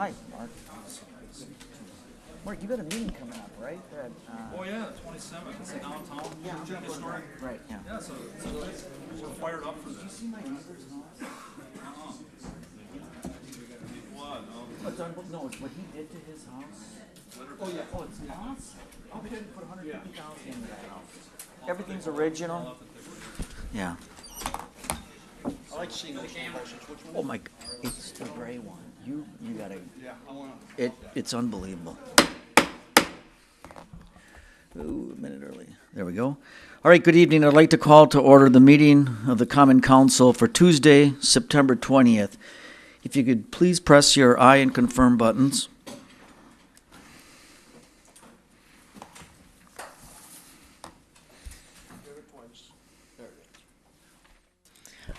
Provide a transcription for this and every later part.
Hi, Mark. Mark, you got a meeting coming up, right? Oh yeah, 27th. It's in downtown. Yeah. Historic. Right, yeah. Yeah, so we're fired up for Did you this. see my neighbor's house? What? No, it's what he did to his house. Oh, yeah. Oh, it's awesome. Oh, we didn't put 150,000 into that house. Everything's original. Yeah. I like seeing those versions. Which one? Oh my, it's the gray one. You gotta, Yeah, I want it's unbelievable. Ooh, a minute early. There we go. All right, good evening. I'd like to call to order the meeting of the Common Council for Tuesday, September 20th. If you could please press your aye and confirm buttons.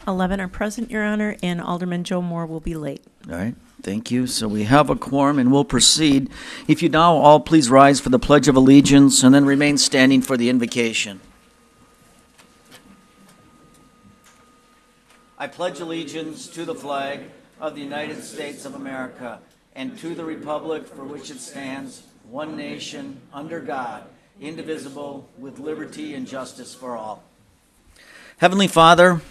11 are present, Your Honor, and Alderman Joe Moore will be late. All right, thank you. So we have a quorum and we'll proceed. If you now all please rise for the Pledge of Allegiance and then remain standing for the invocation. I pledge allegiance to the flag of the United States of America and to the republic for which it stands, one nation, under God, indivisible, with liberty and justice for all. Heavenly Father,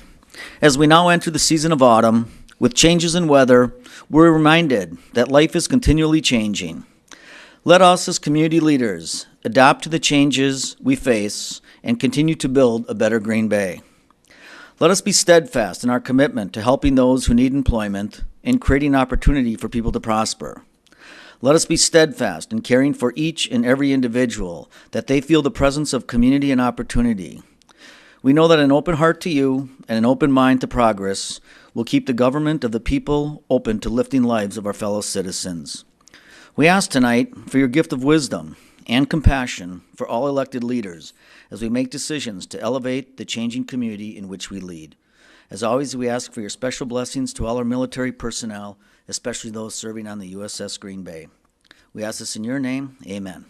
as we now enter the season of autumn, with changes in weather, we're reminded that life is continually changing. Let us, as community leaders, adapt to the changes we face and continue to build a better Green Bay. Let us be steadfast in our commitment to helping those who need employment and creating opportunity for people to prosper. Let us be steadfast in caring for each and every individual, that they feel the presence of community and opportunity. We know that an open heart to you and an open mind to progress will keep the government of the people open to lifting lives of our fellow citizens. We ask tonight for your gift of wisdom and compassion for all elected leaders as we make decisions to elevate the changing community in which we lead. As always, we ask for your special blessings to all our military personnel, especially those serving on the USS Green Bay. We ask this in your name. Amen.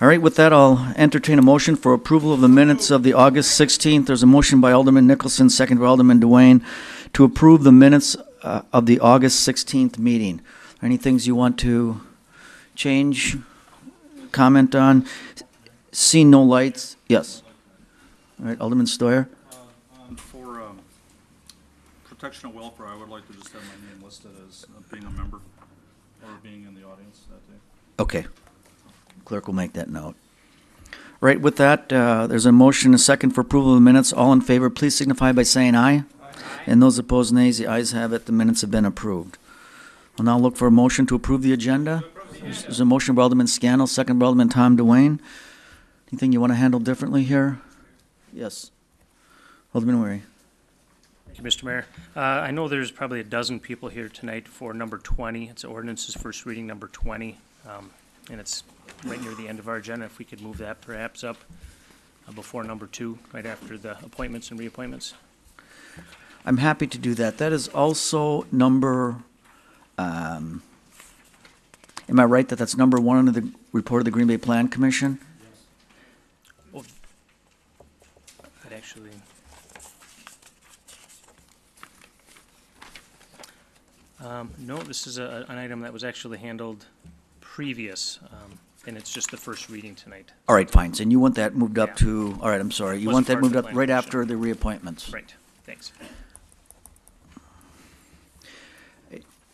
All right, with that, I'll entertain a motion for approval of the minutes of the August 16th. There's a motion by Alderman Nicholson, second by Alderman Duane, to approve the minutes of the August 16th meeting. Are any things you want to change, comment on? Seeing no lights? Yes. All right, Alderman Stoyer. For protection of welfare, I would like to just have my name listed as being a member or being in the audience that day. Okay. Clerk will make that note. Right, with that, there's a motion, a second for approval of the minutes. All in favor, please signify by saying aye. Aye. And those opposed, nays. The ayes have it. The minutes have been approved. I'll now look for a motion to approve the agenda. There's a motion by Alderman Scannell, second by Alderman Tom Duane. Anything you want to handle differently here? Yes. Alderman Weary. Thank you, Mr. Mayor. I know there's probably a dozen people here tonight for number 20. It's ordinance's first reading, number 20. And it's right near the end of our agenda. If we could move that perhaps up before number 2, right after the appointments and reappointments. I'm happy to do that. That is also number, am I right that that's number 1 under the report of the Green Bay Plan Commission? Oh, that actually, no, this is an item that was actually handled previous, and it's just the first reading tonight. All right, fine. So you want that moved up Yeah. to, all right, I'm sorry. You want Wasn't that part of moved the up Plan right Commission. after the reappointments? Right, thanks.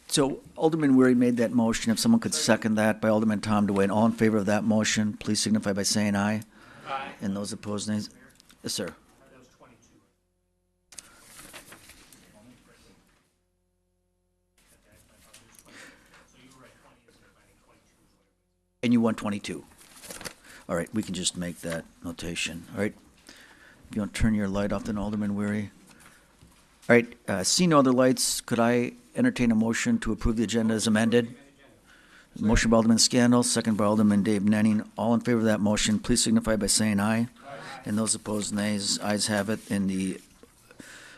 So Alderman Weary made that motion. If someone could second that by Alderman Tom Duane. All in favor of that motion, please signify by saying aye. Aye. And those opposed, nays. Yes, sir. And you want 22. All right, we can just make that notation. All right. If you want to turn your light off, then Alderman Weary. All right, see no other lights, could I entertain a motion to approve the agenda as amended? Motion by Alderman Scannell, second by Alderman Dave Nenning. All in favor of that motion, please signify by saying aye. And those opposed, nays. Ayes have it, and the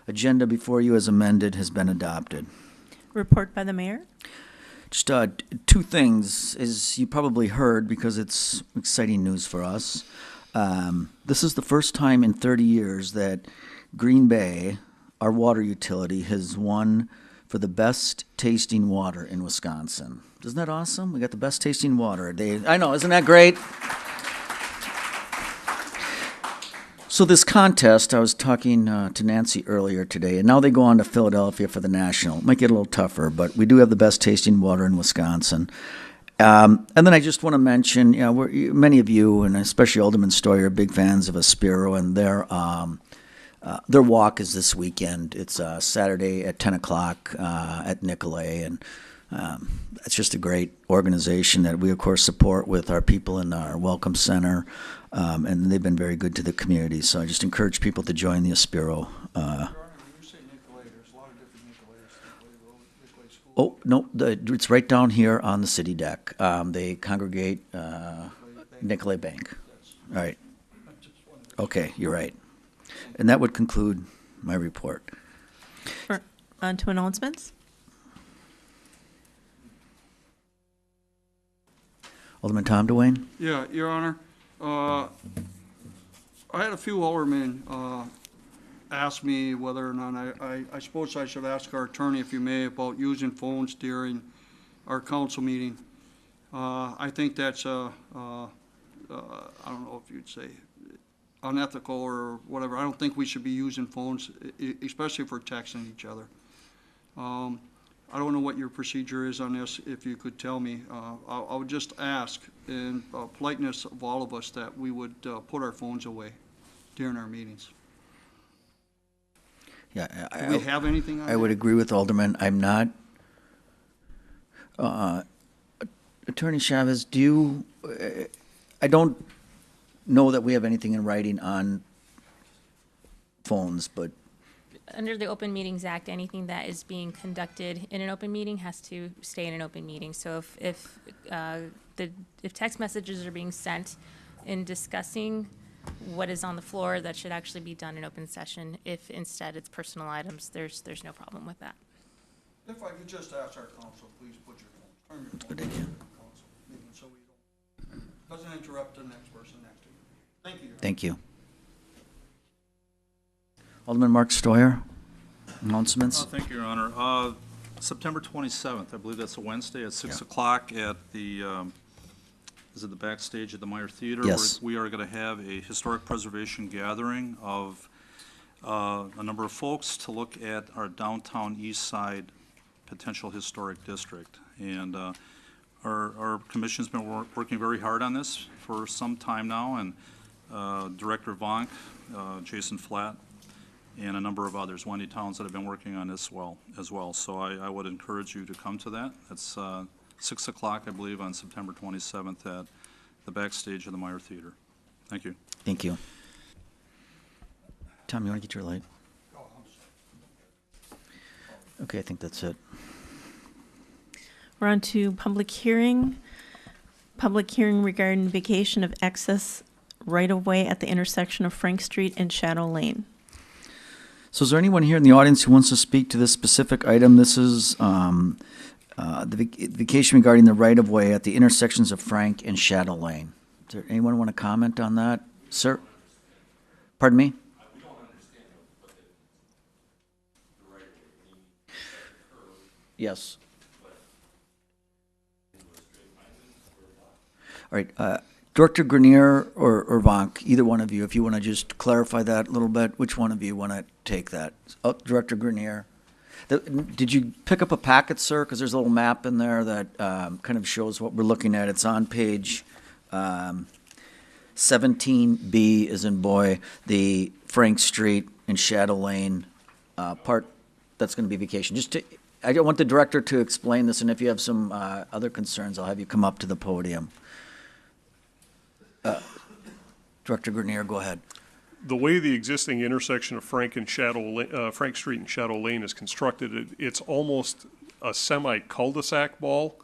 agenda before you as amended has been adopted. Report by the mayor. Just two things, as you probably heard, because it's exciting news for us. This is the first time in 30 years that Green Bay, our water utility, has won for the best tasting water in Wisconsin. Isn't that awesome? We got the best tasting water. I know, isn't that great? So this contest, I was talking to Nancy earlier today, and now they go on to Philadelphia for the national. It might get a little tougher, but we do have the best tasting water in Wisconsin. And then I just want to mention, many of you, and especially Alderman Stoyer, are big fans of Aspiro, and their walk is this weekend. It's Saturday at 10 o'clock at Nicolay, and it's just a great organization that we, of course, support with our people in our Welcome Center, and they've been very good to the community. So I just encourage people to join the Aspiro. Your Honor, when you say Nicolay, there's a lot of different Nicolay's, Nicolay Road, Nicolay School. Oh, no, it's right down here on the city deck. They congregate Nicolay Bank. All right. Okay, you're right. And that would conclude my report. On to announcements. Alderman Tom DeWayne? Yeah, Your Honor, I had a few aldermen ask me whether or not I suppose I should ask our attorney, if you may, about using phones during our council meeting. I think that's, I don't know if you'd say unethical or whatever. I don't think we should be using phones, especially for texting each other. I don't know what your procedure is on this, if you could tell me. I would just ask, in politeness of all of us, that we would put our phones away during our meetings. Yeah, Do we have anything on that? I would agree with Alderman. I'm not. Attorney Chavez, do you, I don't know that we have anything in writing on phones, but Under the Open Meetings Act, anything that is being conducted in an open meeting has to stay in an open meeting. So if text messages are being sent in discussing what is on the floor, that should actually be done in open session. If instead it's personal items, there's no problem with that. If I could just ask our counsel, please put your phone, turn your phone Good idea. on the council meeting so we don't, doesn't interrupt the next person next to you. Thank you, Your Honor. thank you. Alderman Mark Stoyer, announcements? Thank you, Your Honor. September 27th, I believe that's a Wednesday, at 6 o'clock at the, is it the backstage at the Meyer Theater? Yes. We are going to have a historic preservation gathering of a number of folks to look at our downtown east side potential historic district. And our commission's been working very hard on this for some time now, and Director Vonk, Jason Flatt, and a number of others, Wendy Towns, that have been working on this as well. So I would encourage you to come to that. It's 6 o'clock, I believe, on September 27th at the backstage of the Meyer Theater. Thank you. Thank you. Tom, you want to get your light? Okay, I think that's it. We're on to public hearing. Public hearing regarding vacation of excess right-of-way at the intersection of Frank Street and Shadow Lane. So is there anyone here in the audience who wants to speak to this specific item? This is the vacation regarding the right-of-way at the intersections of Frank and Shadow Lane. Does there anyone want to comment on that? Sir? Pardon me? Yes. All right. Director Grenier or Vonk, either one of you, if you want to just clarify that a little bit, which one of you want to take that? Oh, Director Grenier. Did you pick up a packet, sir? Because there's a little map in there that kind of shows what we're looking at. It's on page 17B, as in boy, the Frank Street and Shadow Lane part that's going to be vacation. I don't want the director to explain this, and if you have some other concerns, I'll have you come up to the podium. Director Grenier, go ahead. The way the existing intersection of Frank Street and Shadow Lane is constructed, it's almost a semi-cul-de-sac ball,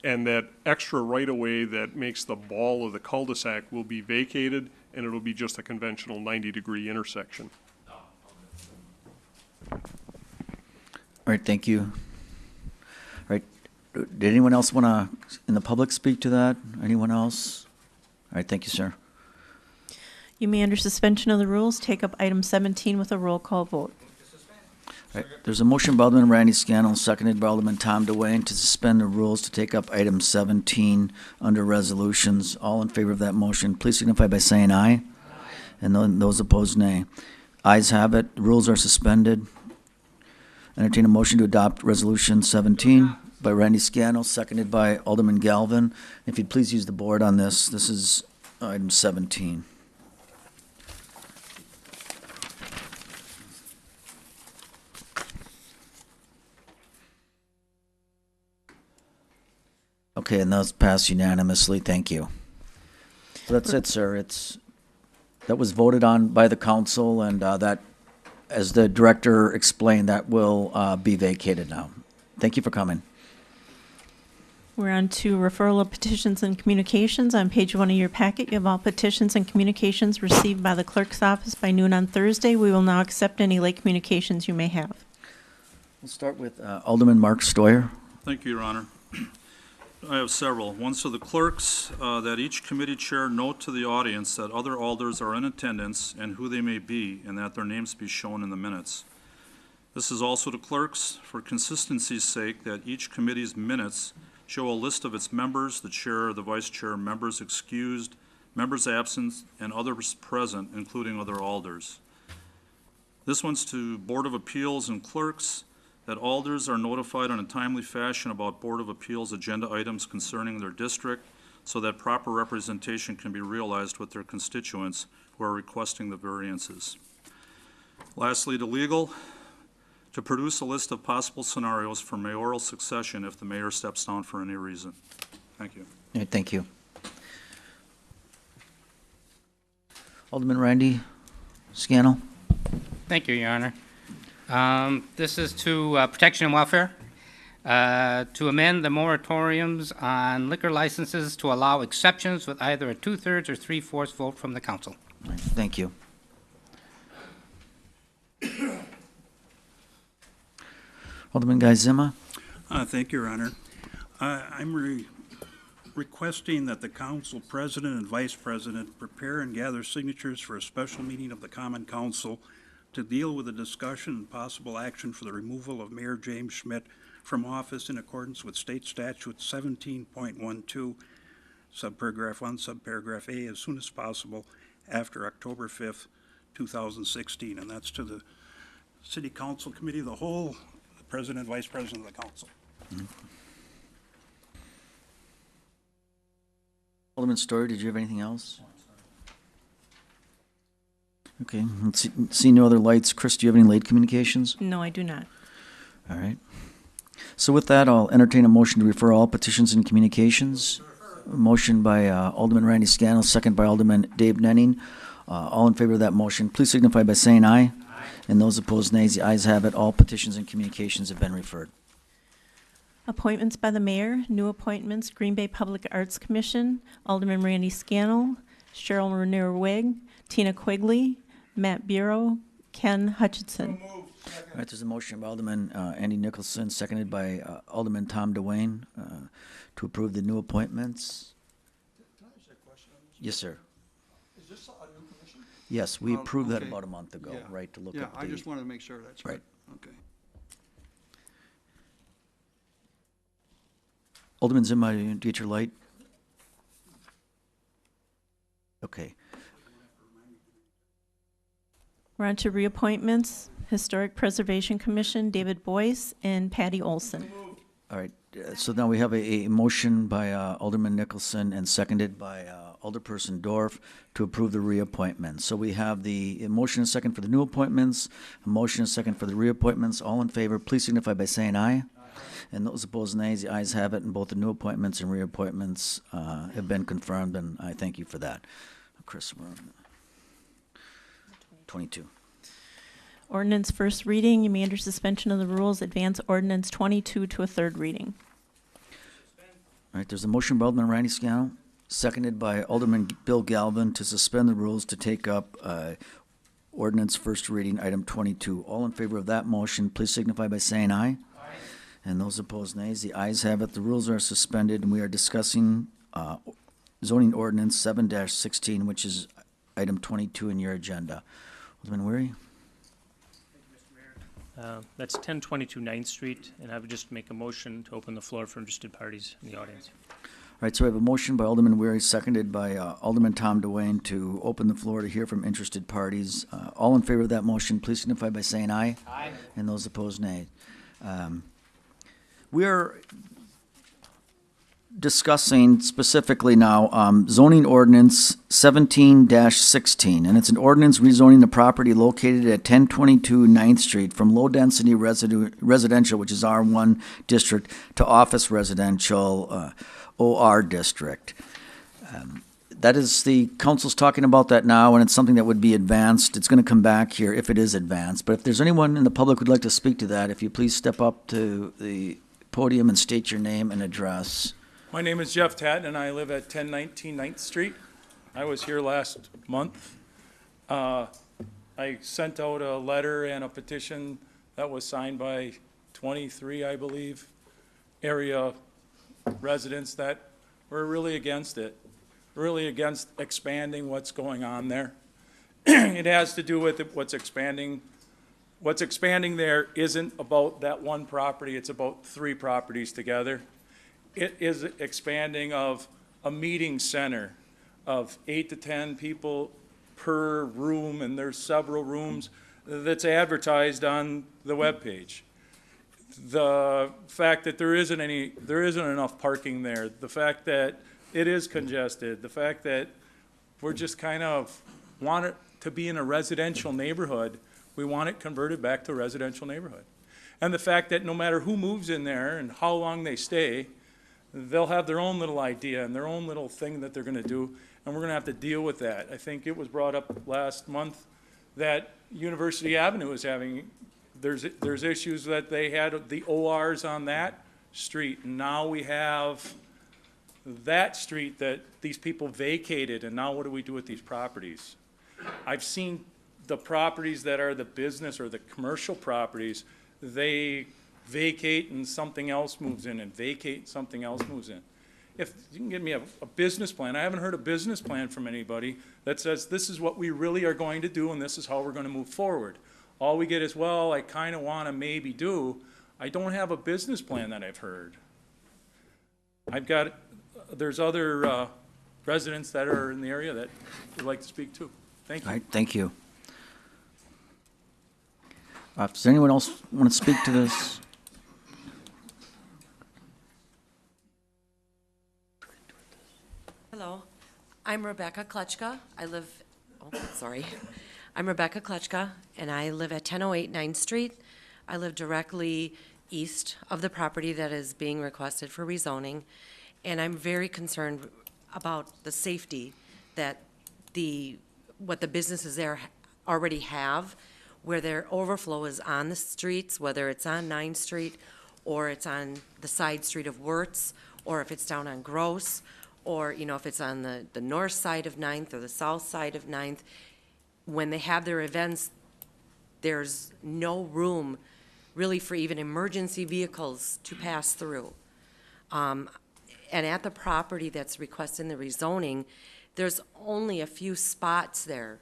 and that extra right-of-way that makes the ball of the cul-de-sac will be vacated, and it'll be just a conventional 90-degree intersection. All right, thank you. All right, did anyone else want to, in the public, speak to that? Anyone else? All right, thank you, sir. You may, under suspension of the rules, take up item 17 with a roll call vote. Right, there's a motion by Alderman Randy Scannell, seconded by Alderman Tom DeWayne to suspend the rules to take up item 17 under resolutions. All in favor of that motion, please signify by saying aye. And those opposed, nay. Ayes have it, the rules are suspended. Entertain a motion to adopt resolution 17 by Randy Scannell, seconded by Alderman Galvin. If you'd please use the board on this, this is item 17. Okay, and those pass unanimously, thank you. So that's it, sir, that was voted on by the council, and that, as the director explained, that will be vacated now. Thank you for coming. We're on to referral of petitions and communications. On page 1 of your packet, you have all petitions and communications received by the clerk's office by noon on Thursday. We will now accept any late communications you may have. We'll start with Alderman Mark Stoyer. Thank you, Your Honor. I have several. One to the clerks, that each committee chair note to the audience that other alders are in attendance and who they may be, and that their names be shown in the minutes. This is also to clerks, for consistency's sake, that each committee's minutes show a list of its members, the chair, the vice chair, members excused, members absent, and others present, including other alders. This one's to Board of Appeals and clerks, that alders are notified in a timely fashion about Board of Appeals agenda items concerning their district, so that proper representation can be realized with their constituents who are requesting the variances. Lastly, to legal, to produce a list of possible scenarios for mayoral succession if the mayor steps down for any reason. Thank you. Yeah, thank you. Alderman Randy Scannell. Thank you, Your Honor. This is to Protection and Welfare, to amend the moratoriums on liquor licenses to allow exceptions with either a 2/3 or 3/4 vote from the council. Thank you. Alderman Guy Zima. Thank you, Your Honor. I'm requesting that the council president and vice president prepare and gather signatures for a special meeting of the Common Council to deal with a discussion and possible action for the removal of Mayor James Schmidt from office in accordance with State Statute 17.12, subparagraph 1, subparagraph A, as soon as possible after October 5th, 2016. And that's to the City Council Committee of the Whole, the President, Vice President of the Council. Mm-hmm. Alderman Story, did you have anything else? Okay, let's see no other lights. Chris, do you have any late communications? No, I do not. All right. So with that, I'll entertain a motion to refer all petitions and communications. A motion by Alderman Randy Scannell, second by Alderman Dave Nenning. All in favor of that motion, please signify by saying aye. And those opposed, nays. The ayes have it. All petitions and communications have been referred. Appointments by the mayor, new appointments, Green Bay Public Arts Commission, Alderman Randy Scannell, Cheryl Renier-Wigg, Tina Quigley, Matt Bureau, Ken Hutchinson. All right, there's a motion by Alderman Andy Nicholson, seconded by Alderman Tom DeWayne, to approve the new appointments. Can I ask a question on this? Yes, sir. Is this a new commission? Yes, we approved that okay. about a month ago, Yeah. right, to look Yeah, at the... I just wanted to make sure that's right. Okay. Alderman Zima, you get your light? Okay. We're on to reappointments, Historic Preservation Commission, David Boyce and Patty Olson. All right, so now we have a motion by Alderman Nicholson and seconded by Alderperson Dorff to approve the reappointments. So we have the motion and second for the new appointments, a motion and second for the reappointments. All in favor, please signify by saying aye. And those opposed, nays. The ayes have it, and both the new appointments and reappointments have been confirmed, and I thank you for that. Chris, we're on 22. Ordinance first reading, you may under suspension of the rules, advance ordinance 22 to a third reading. All right, there's a motion by Alderman Randy Scannell, seconded by Alderman Bill Galvin to suspend the rules to take up ordinance first reading, item 22. All in favor of that motion, please signify by saying aye. Aye. And those opposed, nays. The ayes have it. The rules are suspended, and we are discussing zoning ordinance 7-16, which is item 22 in your agenda. Alderman Weary? That's 1022 9th Street, and I would just make a motion to open the floor for interested parties in the audience. All right, so we have a motion by Alderman Weary, seconded by Alderman Tom Dwayne to open the floor to hear from interested parties. All in favor of that motion, please signify by saying aye. Aye. And those opposed, nay. We are discussing specifically now zoning ordinance 17-16, and it's an ordinance rezoning the property located at 1022 9th Street from low-density residential, which is R1 district, to office residential, OR district. That is, the council's talking about that now, and it's something that would be advanced. It's going to come back here if it is advanced. But if there's anyone in the public who'd like to speak to that, if you please step up to the podium and state your name and address. My name is Jeff Tatton, and I live at 1019 9th Street. I was here last month. I sent out a letter and a petition that was signed by 23, I believe, area residents that were really against it, really against expanding what's going on there. It has to do with what's expanding. What's expanding there isn't about that one property, it's about 3 properties together. It is expanding of a meeting center of 8 to 10 people per room, and there's several rooms that's advertised on the webpage. The fact that there isn't enough parking there, the fact that it is congested, the fact that we're just kind of want it to be in a residential neighborhood, we want it converted back to a residential neighborhood. And the fact that no matter who moves in there and how long they stay, they'll have their own little idea and their own little thing that they're gonna do, and we're gonna have to deal with that. I think it was brought up last month that University Avenue is having, there's issues that they had the ORs on that street, and now we have that street that these people vacated, and now what do we do with these properties? I've seen the properties that are the business or the commercial properties, they vacate and something else moves in, and vacate and something else moves in. If you can give me a business plan, I haven't heard a business plan from anybody that says this is what we really are going to do and this is how we're going to move forward. All we get is, well, I kind of want to maybe do. I don't have a business plan that I've heard. There's other residents that are in the area that would like to speak too. Thank you. All right, thank you. Does anyone else want to speak to this? Hello, I'm Rebecca Klutchka. I'm Rebecca Klutchka, and I live at 1008 9th Street. I live directly east of the property that is being requested for rezoning, and I'm very concerned about the safety that what the businesses there already have, where their overflow is on the streets, whether it's on 9th Street, or it's on the side street of Wirtz, or if it's down on Gross, or, if it's on the north side of 9th or the south side of 9th. When they have their events, there's no room really for even emergency vehicles to pass through. And at the property that's requesting the rezoning, there's only a few spots there.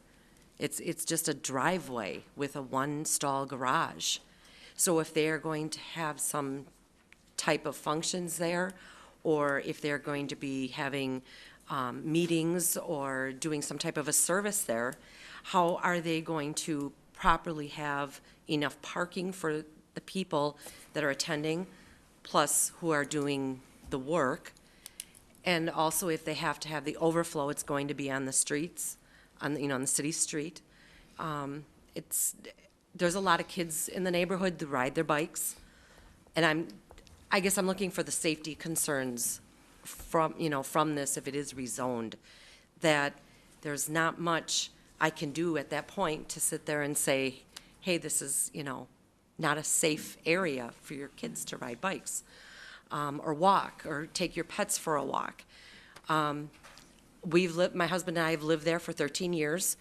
It's just a driveway with a one-stall garage. So if they are going to have some type of functions there, or if they're going to be having meetings or doing some type of a service there, how are they going to properly have enough parking for the people that are attending, plus who are doing the work? And also, if they have to have the overflow, it's going to be on the streets, on the city street. There's a lot of kids in the neighborhood that ride their bikes, and I guess I'm looking for the safety concerns from this, if it is rezoned, that there's not much I can do at that point to sit there and say, hey, this is, not a safe area for your kids to ride bikes, or walk, or take your pets for a walk. My husband and I have lived there for 13 years.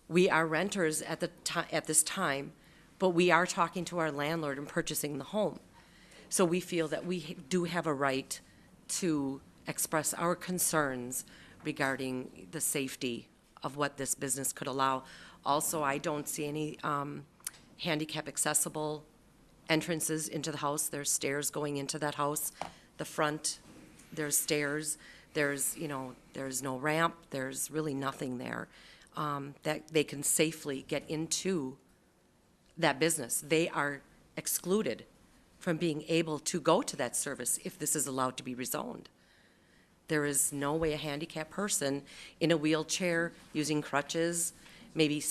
We are renters at this time, but we are talking to our landlord and purchasing the home. So we feel that we do have a right to express our concerns regarding the safety of what this business could allow. Also, I don't see any handicap accessible entrances into the house. There's stairs going into that house. The front, there's stairs. There's, there's no ramp. There's really nothing there that they can safely get into that business. They are excluded from being able to go to that service if this is allowed to be rezoned. There is no way a handicapped person in a wheelchair, using crutches, maybe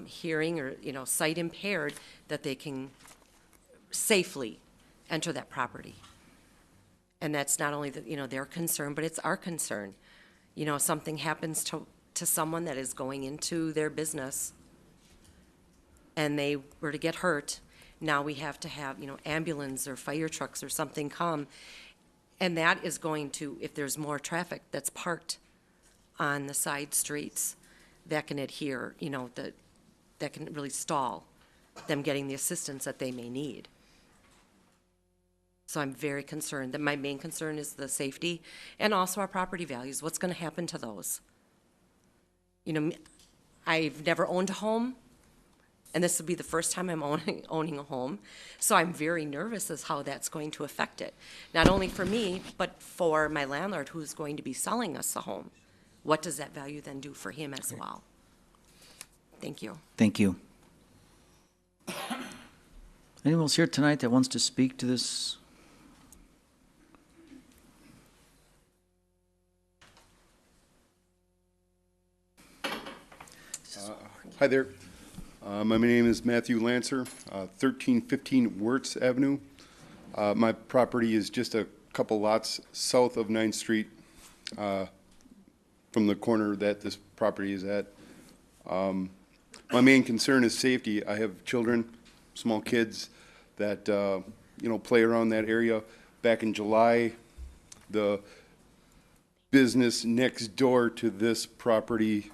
hearing or, sight impaired, that they can safely enter that property. And that's not only their concern, but it's our concern. Something happens to someone that is going into their business and they were to get hurt, now we have to have, ambulance or fire trucks or something come. And that is going to, if there's more traffic that's parked on the side streets, that can adhere, that can really stall them getting the assistance that they may need. So I'm very concerned. That my main concern is the safety and also our property values. What's going to happen to those? I've never owned a home, and this will be the first time I'm owning a home. So I'm very nervous as how that's going to affect it. Not only for me, but for my landlord who's going to be selling us a home. What does that value then do for him as well? Thank you. Thank you. Anyone else here tonight that wants to speak to this? Hi there. My name is Matthew Lancer, 1315 Wirtz Avenue. My property is just a couple lots south of 9th Street from the corner that this property is at. My main concern is safety. I have children, small kids that play around that area. Back in July, the business next door to this property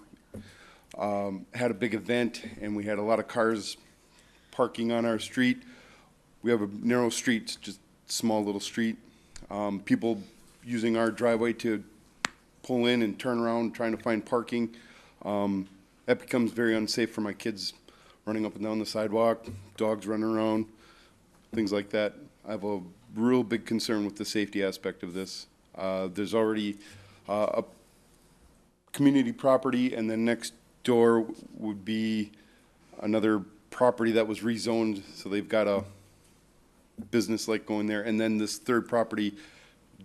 had a big event, and we had a lot of cars parking on our street. We have a narrow street, it's just a small little street. People using our driveway to pull in and turn around, trying to find parking. That becomes very unsafe for my kids running up and down the sidewalk, dogs running around, things like that. I have a real big concern with the safety aspect of this. There's already a community property, and then next door would be another property that was rezoned, so they've got a business like going there, and then this third property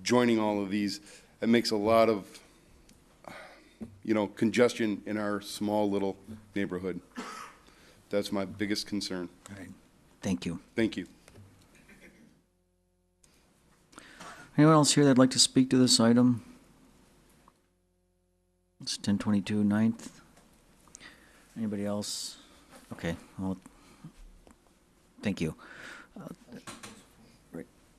joining all of these. It makes a lot of congestion in our small little neighborhood. That's my biggest concern. All right. Thank you. Thank you. Anyone else here that'd like to speak to this item? It's 1022 9th. Anybody else? Okay, well, thank you.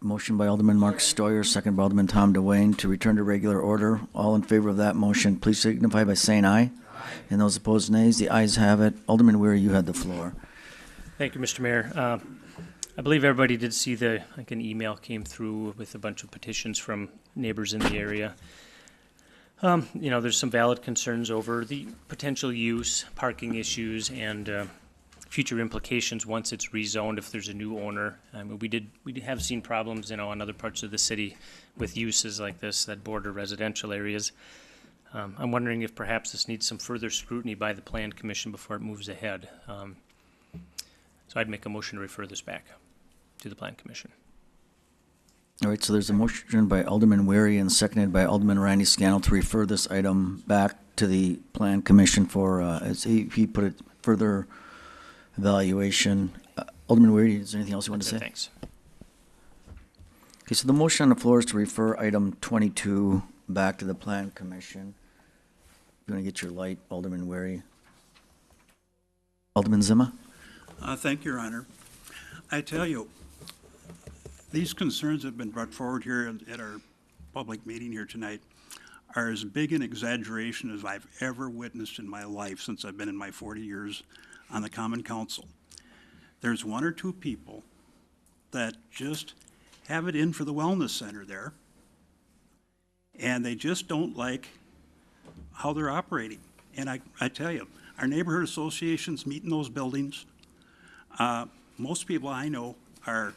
Motion by Alderman Mark Stoyer, second by Alderman Tom DeWayne to return to regular order. All in favor of that motion, please signify by saying aye. And those opposed, nays. The ayes have it. Alderman Weir, you had the floor. Thank you, Mr. Mayor. I believe everybody did see an email came through with a bunch of petitions from neighbors in the area. There's some valid concerns over the potential use, parking issues, and future implications once it's rezoned if there's a new owner. I mean, we have seen problems, on other parts of the city with uses like this that border residential areas. I'm wondering if perhaps this needs some further scrutiny by the Plan Commission before it moves ahead. So I'd make a motion to refer this back to the Plan Commission. All right, so there's a motion by Alderman Weary and seconded by Alderman Randy Scannell to refer this item back to the Plan Commission for, as he put it, further evaluation. Alderman Weary, is there anything else you want to say? Thanks. Okay, so the motion on the floor is to refer item 22 back to the Plan Commission. You want to get your light, Alderman Weary? Alderman Zima? Thank you, Your Honor. I tell you, these concerns that have been brought forward here at our public meeting here tonight are as big an exaggeration as I've ever witnessed in my life since I've been in my 40 years on the Common Council. There's one or two people that just have it in for the wellness center there, and they just don't like how they're operating. And I tell you, our neighborhood associations meet in those buildings. Most people I know are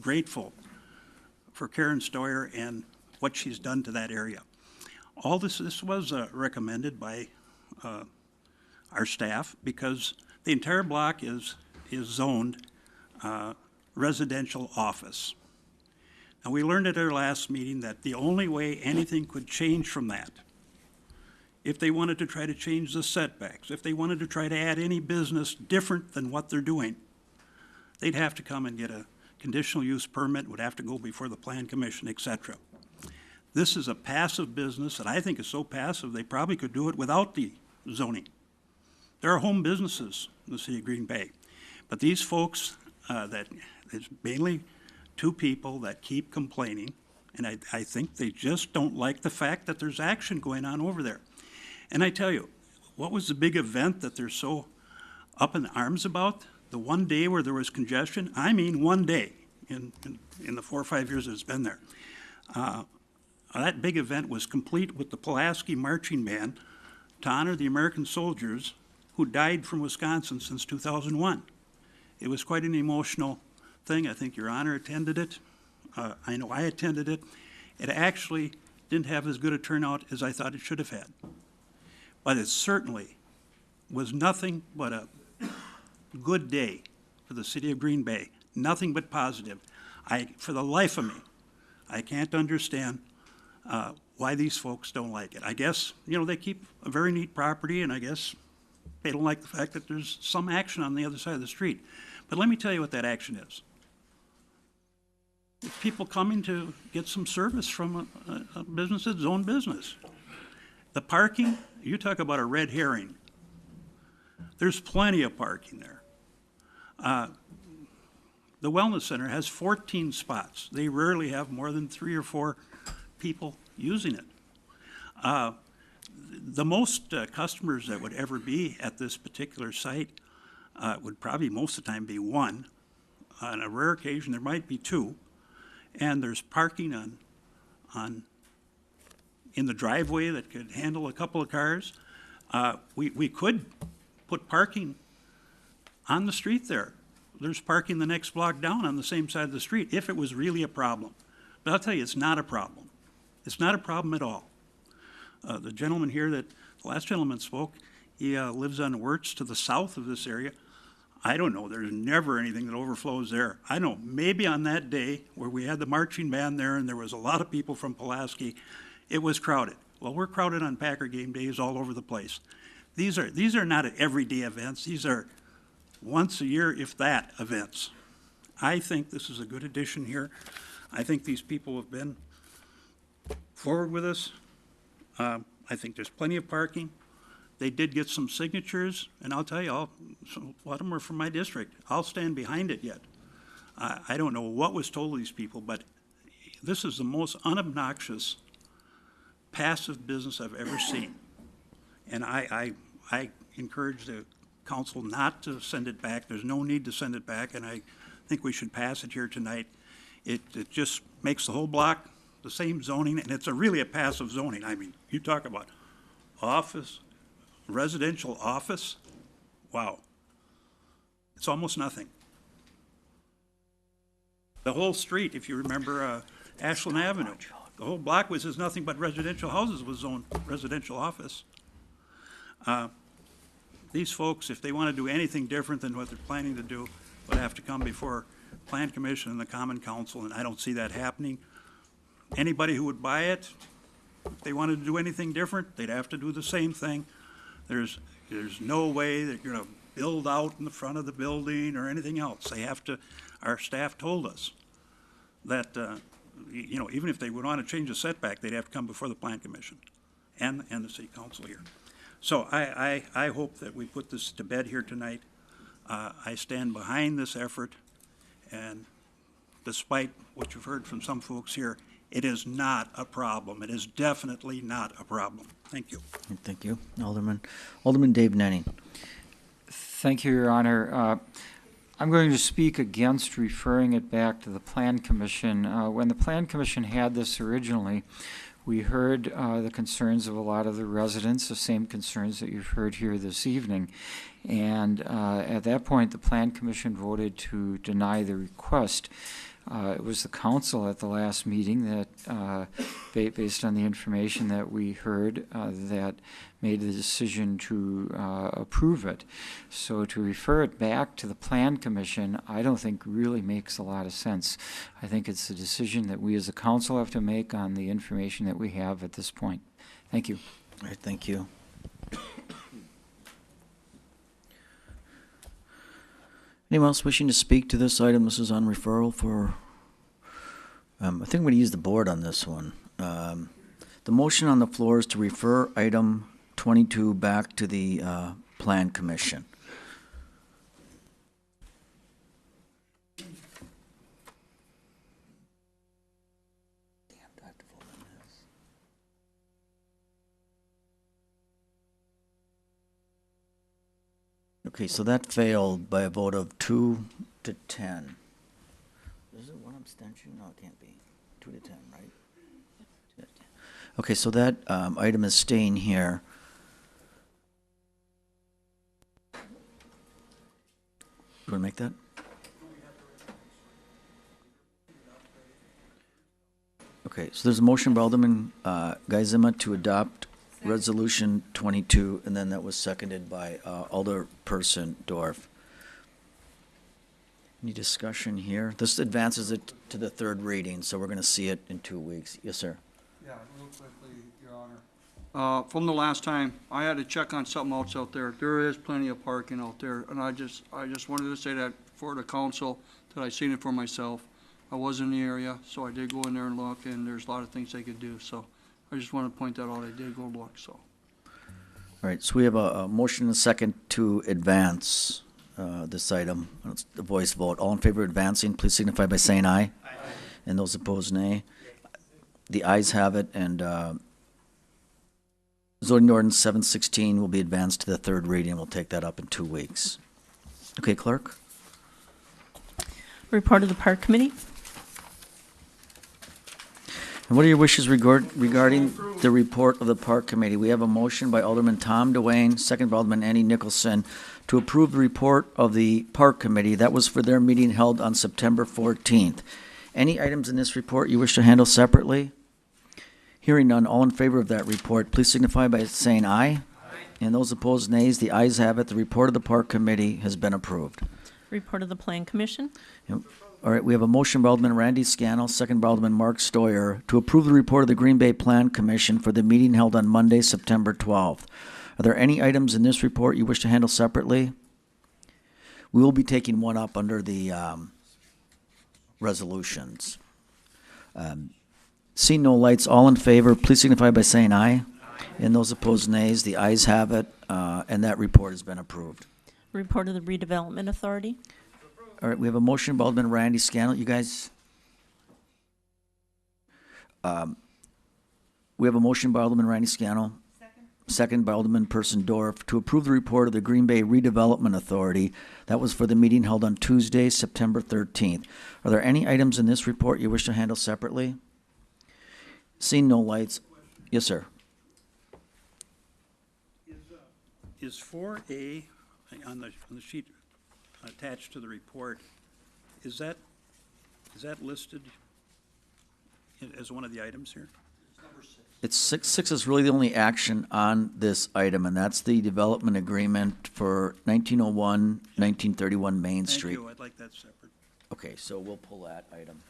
grateful for Karen Stoyer and what she's done to that area. All this was recommended by our staff because the entire block is zoned residential office. Now, we learned at our last meeting that the only way anything could change from that, if they wanted to try to change the setbacks, if they wanted to try to add any business different than what they're doing, they'd have to come and get a conditional use permit, would have to go before the Plan Commission, et cetera. This is a passive business that I think is so passive they probably could do it without the zoning. There are home businesses in the city of Green Bay, but these folks, it's mainly two people that keep complaining, and I think they just don't like the fact that there's action going on over there. And I tell you, what was the big event that they're so up in arms about? The one day where there was congestion, I mean one day in the 4 or 5 years that it's been there. That big event was complete with the Pulaski Marching Band to honor the American soldiers who died from Wisconsin since 2001. It was quite an emotional thing. I think Your Honor attended it. I know I attended it. It actually didn't have as good a turnout as I thought it should have had. But it certainly was nothing but a good day for the city of Green Bay. Nothing but positive. For the life of me, I can't understand why these folks don't like it. I guess, they keep a very neat property, and I guess they don't like the fact that there's some action on the other side of the street. But let me tell you what that action is. It's people coming to get some service from a business that's own business. The parking, you talk about a red herring. There's plenty of parking there. The Wellness Center has 14 spots. They rarely have more than 3 or 4 people using it. The most customers that would ever be at this particular site would probably most of the time be 1. On a rare occasion, there might be 2. And there's parking in the driveway that could handle a couple of cars. We could put parking on the street there. There's parking the next block down on the same side of the street if it was really a problem. But I'll tell you, it's not a problem. It's not a problem at all. The gentleman here the last gentleman spoke, he lives on Wirtz to the south of this area. I don't know, there's never anything that overflows there. I know, maybe on that day where we had the marching band there and there was a lot of people from Pulaski, it was crowded. Well, we're crowded on Packer game days all over the place. These are not everyday events. These are once a year, if that, events. I think this is a good addition here. I think these people have been forward with us. I think there's plenty of parking. They did get some signatures, and I'll tell you, a lot of them are from my district. I'll stand behind it yet. I don't know what was told to these people, but this is the most unobnoxious, passive business I've ever seen. And I encourage the council not to send it back. There's no need to send it back, and I think we should pass it here tonight. It just makes the whole block the same zoning, and it's really a passive zoning. I mean, you talk about office, residential office, wow. It's almost nothing. The whole street, if you remember Ashland Avenue, the whole block was just nothing but residential houses was zoned residential office. These folks, if they want to do anything different than what they're planning to do, would have to come before Plan Commission and the Common Council, and I don't see that happening. Anybody who would buy it, if they wanted to do anything different, they'd have to do the same thing. There's no way that you're going to build out in the front of the building or anything else. They have to, our staff told us that, even if they would want to change the setback, they'd have to come before the Plan Commission and the City Council here. So I hope that we put this to bed here tonight. I stand behind this effort, and despite what you've heard from some folks here, it is not a problem. It is definitely not a problem. Thank you. Thank you, Alderman. Alderman Dave Nenning. Thank you, Your Honor. I'm going to speak against referring it back to the Plan Commission. When the Plan Commission had this originally, we heard the concerns of a lot of the residents, the same concerns that you've heard here this evening. And at that point, the Plan Commission voted to deny the request. It was the council at the last meeting that, based on the information that we heard, that made the decision to approve it. So to refer it back to the Plan Commission, I don't think really makes a lot of sense. I think it's a decision that we as a council have to make on the information that we have at this point. Thank you. All right, thank you. Anyone else wishing to speak to this item? This is on referral for, I think I'm going to use the board on this one. The motion on the floor is to refer item 22 back to the Plan Commission. Okay, so that failed by a vote of 2 to 10. Is it one abstention? No, it can't be. 2 to 10, right? Okay, so that item is staying here. You want to make that? Okay, so there's a motion by Alderman Geisema to adopt Resolution 22, and then that was seconded by Alderperson Dorf. Any discussion here? This advances it to the third reading, so we're going to see it in 2 weeks. Yes, sir. Yeah, real quickly, Your Honor. From the last time, I had to check on something else out there. There is plenty of parking out there, and I just wanted to say that for the council, that I seen it for myself. I was in the area, so I did go in there and look, and there's a lot of things they could do, so I just want to point that out. I did go look, so. All right, so we have a motion and a second to advance this item. It's the voice vote. All in favor of advancing, please signify by saying aye. Aye. And those opposed, nay. The ayes have it, and zoning ordinance 716 will be advanced to the third reading. We'll take that up in 2 weeks. Okay, clerk? Report of the Park Committee. And what are your wishes regarding the report of the Park Committee? We have a motion by Alderman Tom Dwayne, second by Alderman Annie Nicholson, to approve the report of the Park Committee. That was for their meeting held on September 14th. Any items in this report you wish to handle separately? Hearing none, all in favor of that report, please signify by saying aye. Aye. And those opposed, nays. The ayes have it. The report of the Park Committee has been approved. Report of the Plan Commission. Yep. All right, we have a motion by Alderman Randy Scannell, second by Alderman Mark Stoyer, to approve the report of the Green Bay Plan Commission for the meeting held on Monday, September 12th. Are there any items in this report you wish to handle separately? We will be taking one up under the resolutions. Seeing no lights, all in favor, please signify by saying aye. Aye. And those opposed, nays. The ayes have it, and that report has been approved. Report of the Redevelopment Authority. All right, we have a motion by Alderman Randy Scannell. You guys, we have a motion by Alderman Randy Scannell. Second by Alderman Person Dorf to approve the report of the Green Bay Redevelopment Authority. That was for the meeting held on Tuesday, September 13th. Are there any items in this report you wish to handle separately? Seeing no lights. Yes, sir. Is 4A on the sheet attached to the report, is that listed as one of the items here? It's six is really the only action on this item, and that's the development agreement for 1901, 1931 Main Street. Thank you, I'd like that separate. Okay, so we'll pull that item.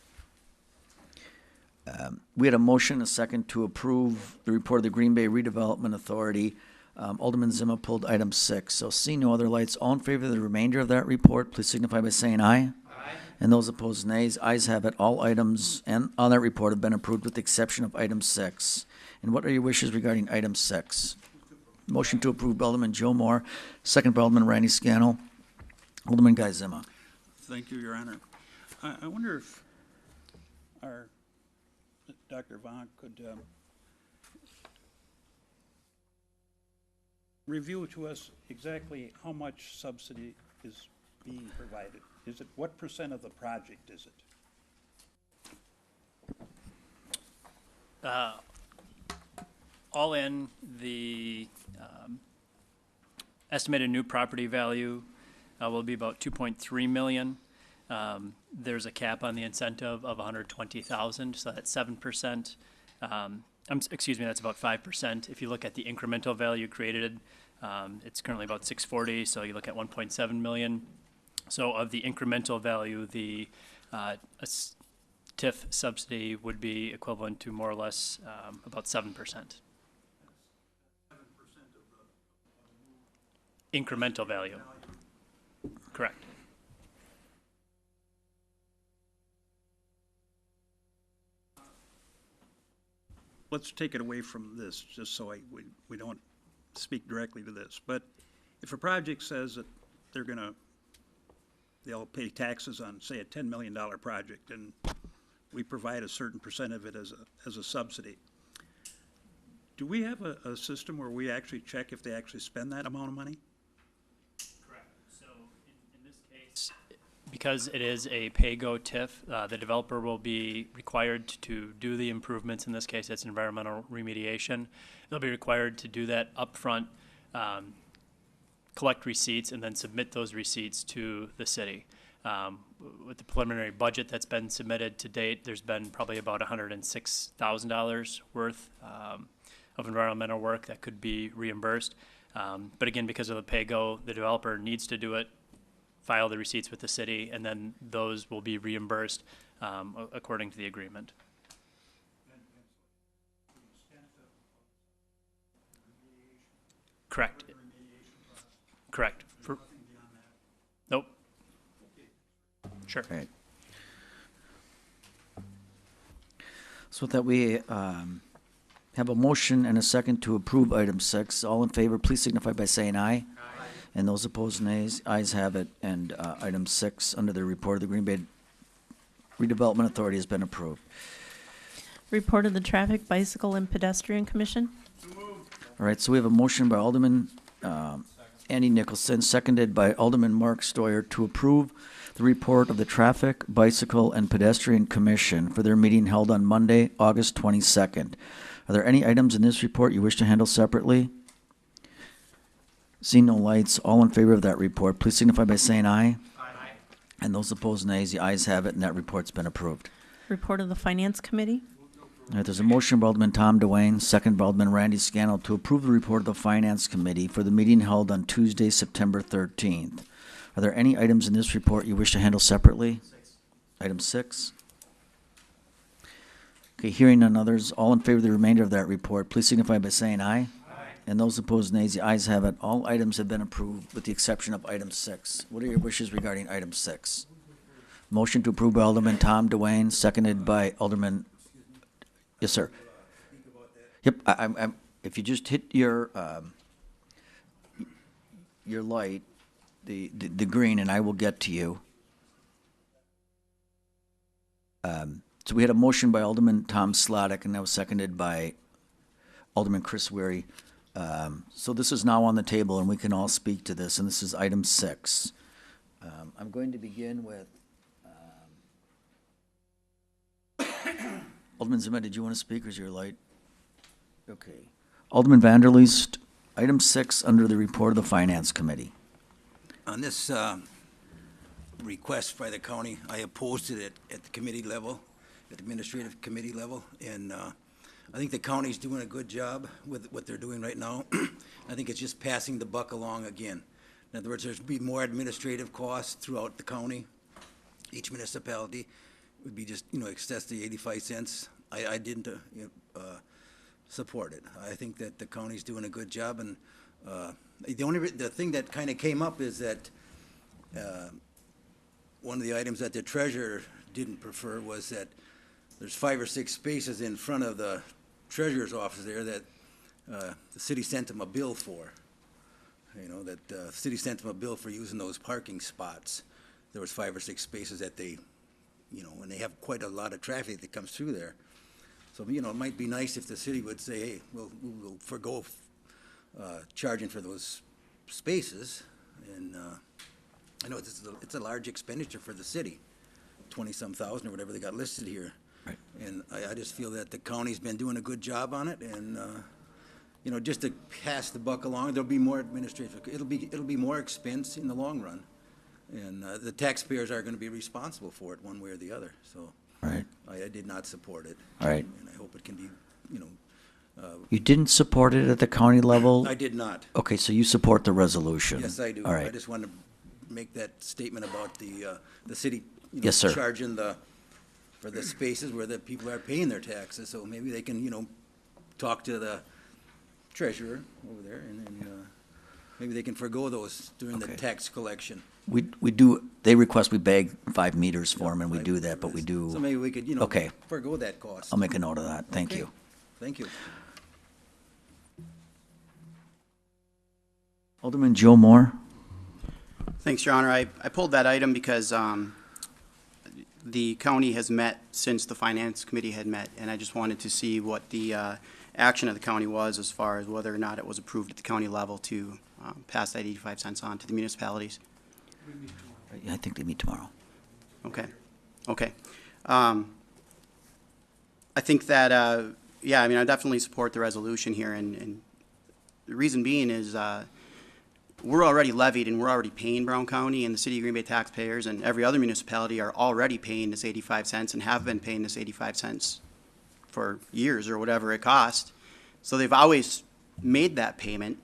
We had a motion, a second, to approve the report of the Green Bay Redevelopment Authority. Alderman Zima pulled item 6. So seeing no other lights, all in favor of the remainder of that report, please signify by saying aye. Aye. And those opposed, nays. Ayes have it. All items and on that report have been approved with the exception of item 6. And what are your wishes regarding item 6? Motion to approve by Alderman Joe Moore, second by Alderman Randy Scannell. Alderman Guy Zima. Thank you, Your Honor. I wonder if our Dr. Vaughn could review to us exactly how much subsidy is being provided. Is it, what percent of the project is it? All in, the estimated new property value will be about 2.3 million. there's a cap on the incentive of 120,000, so that's 7%. Excuse me, that's about 5%. If you look at the incremental value created, it's currently about 640, so you look at 1.7 million. So of the incremental value, the TIF subsidy would be equivalent to more or less about 7%. Incremental value. Correct. Let's take it away from this, just so we don't speak directly to this. But if a project says that they'll pay taxes on, say, a $10 million project, and we provide a certain percent of it as a subsidy, do we have a system where we actually check if they actually spend that amount of money? Correct. So in this case, because it is a pay-go TIF, the developer will be required to do the improvements. In this case, it's environmental remediation. They'll be required to do that upfront, collect receipts, and then submit those receipts to the city. With the preliminary budget that's been submitted to date, there's been probably about $106,000 worth of environmental work that could be reimbursed. But again, because of the pay-go, the developer needs to do it, file the receipts with the city, and then those will be reimbursed according to the agreement. Correct. Correct. Nope. Sure. Right. So with that, we have a motion and a second to approve item 6. All in favor, please signify by saying aye. Aye. And those opposed, nays. Ayes have it, and item 6, under the report of the Green Bay Redevelopment Authority, has been approved. Report of the Traffic, Bicycle, and Pedestrian Commission. All right, so we have a motion by Alderman Andy Nicholson, seconded by Alderman Mark Stoyer, to approve the report of the Traffic, Bicycle, and Pedestrian Commission for their meeting held on Monday, August 22nd. Are there any items in this report you wish to handle separately? Seeing no lights, all in favor of that report, please signify by saying aye. Aye. And those opposed, nays. The ayes have it, and that report's been approved. Report of the Finance Committee. All right, there's a motion by Alderman Tom Dwayne, second by Alderman Randy Scannell, to approve the report of the Finance Committee for the meeting held on Tuesday, September 13th. Are there any items in this report you wish to handle separately? Item 6. Okay, hearing none others, all in favor of the remainder of that report, please signify by saying aye. Aye. And those opposed, nays. The ayes have it. All items have been approved with the exception of item 6. What are your wishes regarding item 6? Motion to approve by Alderman Tom Dwayne, seconded by Alderman. Yes, sir. Yep. I'm. If you just hit your light, the green, and I will get to you. So we had a motion by Alderman Tom Slottick, and that was seconded by Alderman Chris Weary. So this is now on the table, and we can all speak to this, and this is item 6. I'm going to begin with Alderman Zima. Did you want to speak, or is your light? Okay. Alderman Vanderleest, item 6 under the report of the Finance Committee. On this request by the county, I opposed it at the committee level, at the administrative committee level, and I think the county's doing a good job with what they're doing right now. I think it's just passing the buck along again. In other words, there's be more administrative costs throughout the county. Each municipality would be just, excess the 85 cents. I didn't support it. I think that the county's doing a good job, and the thing that kind of came up is that one of the items that the treasurer didn't prefer was that there's 5 or 6 spaces in front of the treasurer's office there that the city sent them a bill for. That the city sent them a bill for using those parking spots. There was 5 or 6 spaces that they, and they have quite a lot of traffic that comes through there. So, it might be nice if the city would say, hey, we'll forgo charging for those spaces. And I know it's a large expenditure for the city, 20-some thousand or whatever they got listed here. Right. And I just feel that the county's been doing a good job on it, and just to pass the buck along, there'll be more administrative. It'll be more expense in the long run, And the taxpayers are gonna be responsible for it one way or the other, so Right. I did not support it. All right. And I hope it can be, you know, You didn't support it at the county level? I did not. Okay, so you support the resolution? Yes, I do. All I right. just wanted to make that statement about the city, you know, Yes, sir. charging for the spaces where the people are paying their taxes, so maybe they can, you know, talk to the treasurer over there, and maybe they can forego those during the Okay. tax collection. We do, they request we bag 5 meters for them, and we do that, but we do. So maybe we could, you know, Okay. forego that cost. I'll make a note of that. Thank Okay. you. Thank you. Alderman Joe Moore? Thanks, Your Honor. I pulled that item because the county has met since the Finance Committee had met, and I just wanted to see what the action of the county was as far as whether or not it was approved at the county level to pass that 85 cents on to the municipalities. I think they meet tomorrow. Okay. Okay. I think that, yeah, I mean, I definitely support the resolution here, and the reason being is we're already levied and we're already paying Brown County, and the city of Green Bay taxpayers and every other municipality are already paying this 85 cents and have been paying this 85 cents for years or whatever it cost. So they've always made that payment.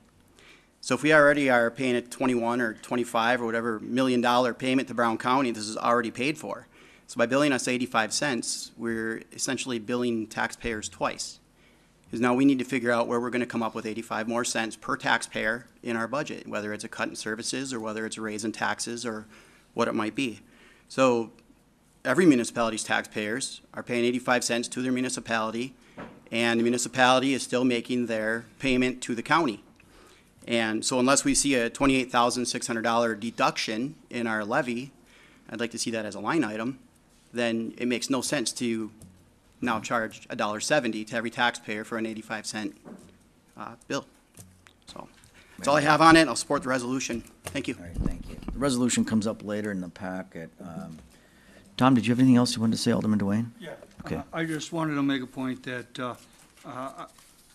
So if we already are paying a 21 or 25 or whatever $1 million payment to Brown County, this is already paid for. So by billing us 85 cents, we're essentially billing taxpayers twice. Because now we need to figure out where we're going to come up with 85 more cents per taxpayer in our budget, whether it's a cut in services or whether it's a raise in taxes or what it might be. So every municipality's taxpayers are paying 85 cents to their municipality, and the municipality is still making their payment to the county. And so unless we see a $28,600 deduction in our levy, I'd like to see that as a line item, then it makes no sense to now charge $1.70 to every taxpayer for an 85-cent bill. So that's all I have on it. I'll support the resolution. Thank you. All right, thank you. The resolution comes up later in the packet. Tom, did you have anything else you wanted to say, Alderman Dwayne? Yeah. Okay. I just wanted to make a point that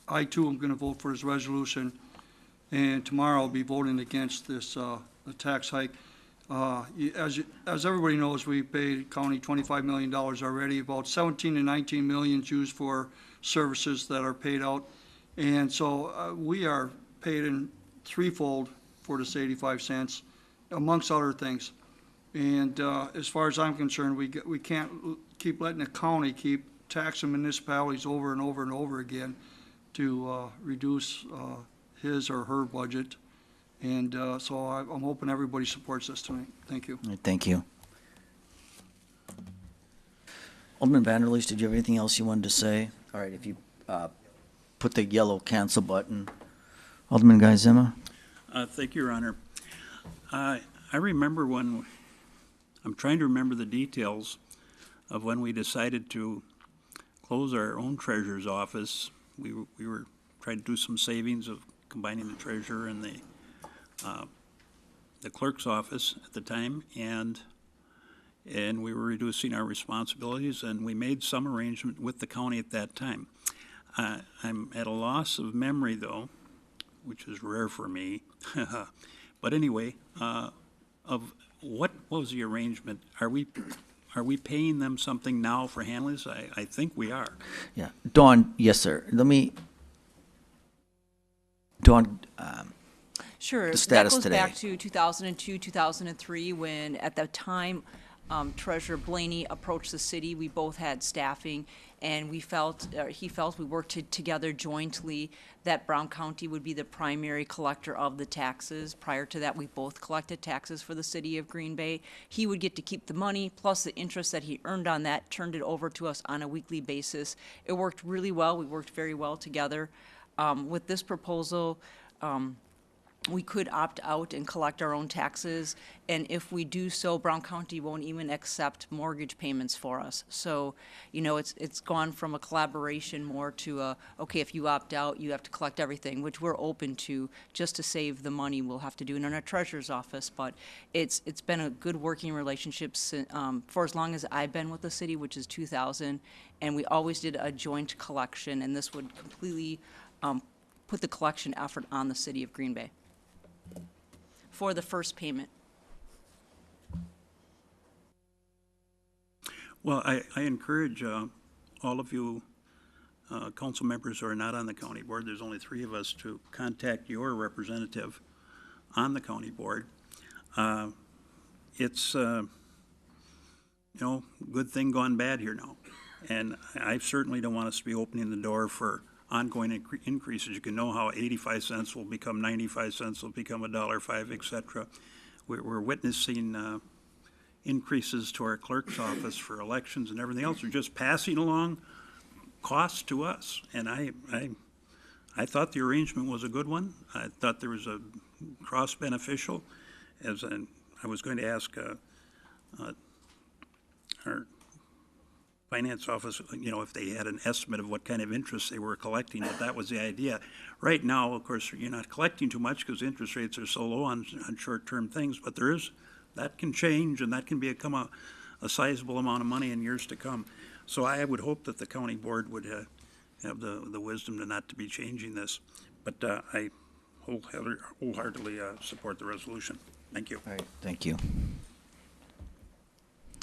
I too am going to vote for this resolution, and tomorrow I'll be voting against this the tax hike. As everybody knows, we paid county $25 million already. About 17 to 19 million is used for services that are paid out, and so we are paid in threefold for this 85 cents, amongst other things. And as far as I'm concerned, we can't keep letting the county keep taxing municipalities over and over and over again to reduce his or her budget. And so I'm hoping everybody supports this tonight. Thank you. All right, thank you. Alderman Vanderleest, did you have anything else you wanted to say? All right, if you put the yellow cancel button. Alderman Guy Zima? Thank you, Your Honor. I remember when, I'm trying to remember the details of when we decided to close our own treasurer's office. We were trying to do some savings of combining the treasurer and the clerk's office at the time, and we were reducing our responsibilities, and we made some arrangement with the county at that time. I'm at a loss of memory, though, which is rare for me. But anyway, of what was the arrangement? Are we paying them something now for handling this? I think we are. Yeah. Dawn, yes, sir. Dawn, Sure. the status that goes today. back to 2002, 2003, when at the time Treasurer Blaney approached the city. We both had staffing, and he felt we worked together jointly that Brown County would be the primary collector of the taxes. Prior to that, we both collected taxes for the city of Green Bay. He would get to keep the money, plus the interest that he earned on that, turned it over to us on a weekly basis. It worked really well. We worked very well together. With this proposal, we could opt out and collect our own taxes, and if we do so, Brown County won't even accept mortgage payments for us. So, you know, it's gone from a collaboration more to okay, if you opt out, you have to collect everything, which we're open to just to save the money we'll have to do in our treasurer's office. But it's been a good working relationship for as long as I've been with the city, which is 2000, and we always did a joint collection, and this would completely put the collection effort on the city of Green Bay for the first payment. Well, I encourage all of you council members who are not on the county board, there's only 3 of us, to contact your representative on the county board. It's, good thing gone bad here now. And I certainly don't want us to be opening the door for ongoing increases. You can know how 85 cents will become 95 cents, will become $1.05, et cetera. We're witnessing increases to our clerk's office for elections and everything else. We're just passing along costs to us. And I thought the arrangement was a good one. I thought there was a cross beneficial. I was going to ask our finance office, if they had an estimate of what kind of interest they were collecting, but that was the idea. Right now, of course, you're not collecting too much because interest rates are so low on short-term things, but that can change, and that can become a sizable amount of money in years to come. So I would hope that the county board would have the wisdom to not to be changing this. But I wholeheartedly support the resolution. Thank you. All right, thank you.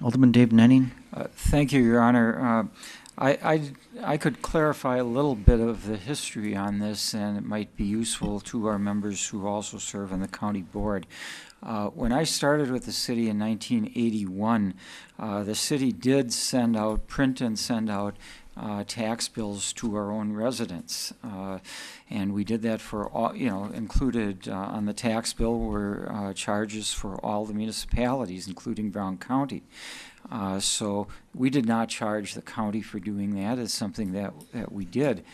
Alderman Dave Nenning? Thank you, Your Honor. I could clarify a little bit of the history on this, and it might be useful to our members who also serve on the county board. When I started with the city in 1981, the city did print and send out tax bills to our own residents. And we did that for all, included on the tax bill were charges for all the municipalities, including Brown County. So we did not charge the county for doing that. It's something that we did.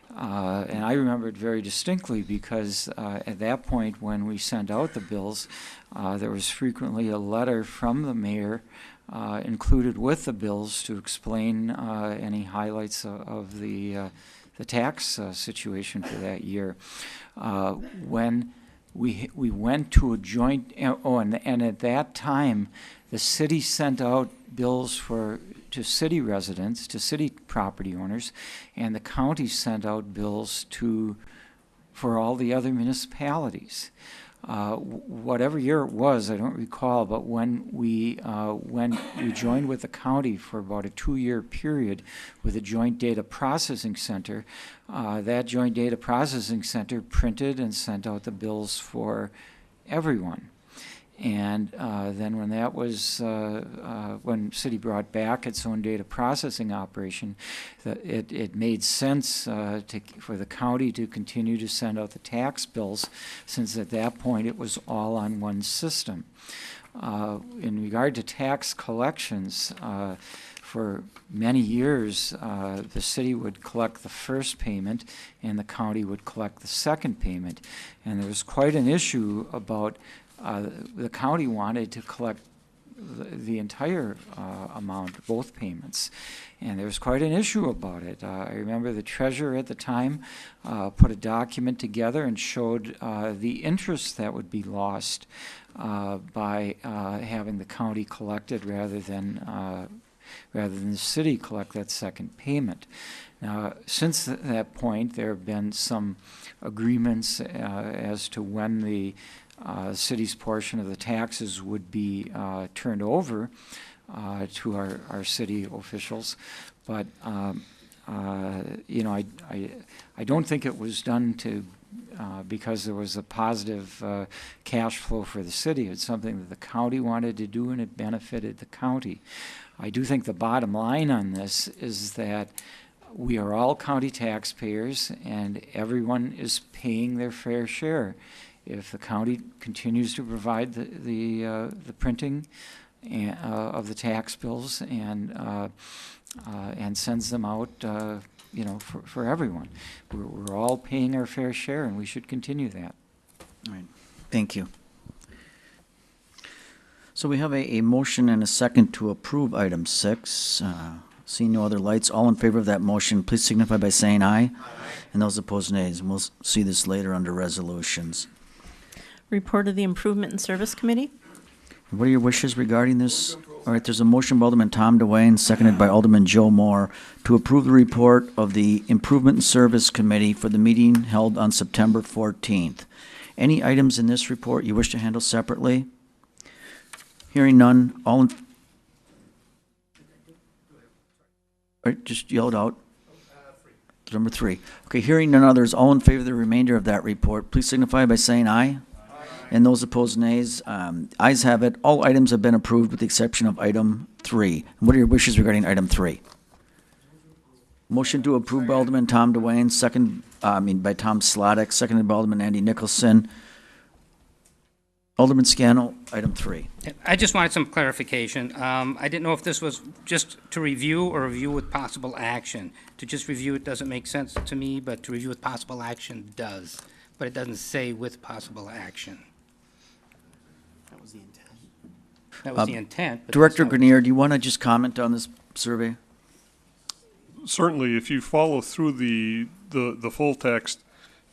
And I remember it very distinctly because at that point when we sent out the bills, there was frequently a letter from the mayor included with the bills to explain any highlights of the tax situation for that year. When we went to a joint, and at that time, the city sent out bills to city residents, to city property owners, and the county sent out bills for all the other municipalities. Whatever year it was, I don't recall, but when we joined with the county for about a 2-year period with a joint data processing center, that joint data processing center printed and sent out the bills for everyone. And then when that was, when city brought back its own data processing operation, it made sense for the county to continue to send out the tax bills, since at that point it was all on one system. In regard to tax collections, for many years, the city would collect the first payment and the county would collect the second payment. And there was quite an issue about the county wanted to collect the entire amount, both payments. And there was quite an issue about it. I remember the treasurer at the time put a document together and showed the interest that would be lost by having the county collect it rather than the city collect that second payment. Now, since that point, there have been some agreements as to when the city's portion of the taxes would be turned over to our city officials, but I don't think it was done because there was a positive cash flow for the city. It's something that the county wanted to do, and it benefited the county. I do think the bottom line on this is that we are all county taxpayers, and everyone is paying their fair share. If the county continues to provide the printing of the tax bills and sends them out, for everyone, we're all paying our fair share, and we should continue that. All right, thank you. So we have a motion and a second to approve item 6. Seeing no other lights, all in favor of that motion, please signify by saying aye. Aye. And those opposed, nays. And we'll see this later under resolutions. Report of the Improvement and Service Committee. What are your wishes regarding this? All right, there's a motion by Alderman Tom DeWayne, seconded by Alderman Joe Moore, to approve the report of the Improvement and Service Committee for the meeting held on September 14th. Any items in this report you wish to handle separately? Hearing none, All right, just yell it out. Number 3. Okay, hearing none others, all in favor of the remainder of that report, please signify by saying aye. And those opposed, nays. Ayes have it. All items have been approved with the exception of item 3. What are your wishes regarding item 3? Motion to approve by Alderman Tom DeWayne, by Tom Slottick, seconded by Alderman Andy Nicholson. Alderman Scannell, item 3. I just wanted some clarification. I didn't know if this was just to review or review with possible action. To just review it doesn't make sense to me, but to review with possible action does. But it doesn't say with possible action. That was the intent. That was the intent. but Director that's not- Grenier, do you want to just comment on this survey? Certainly, if you follow through the full text,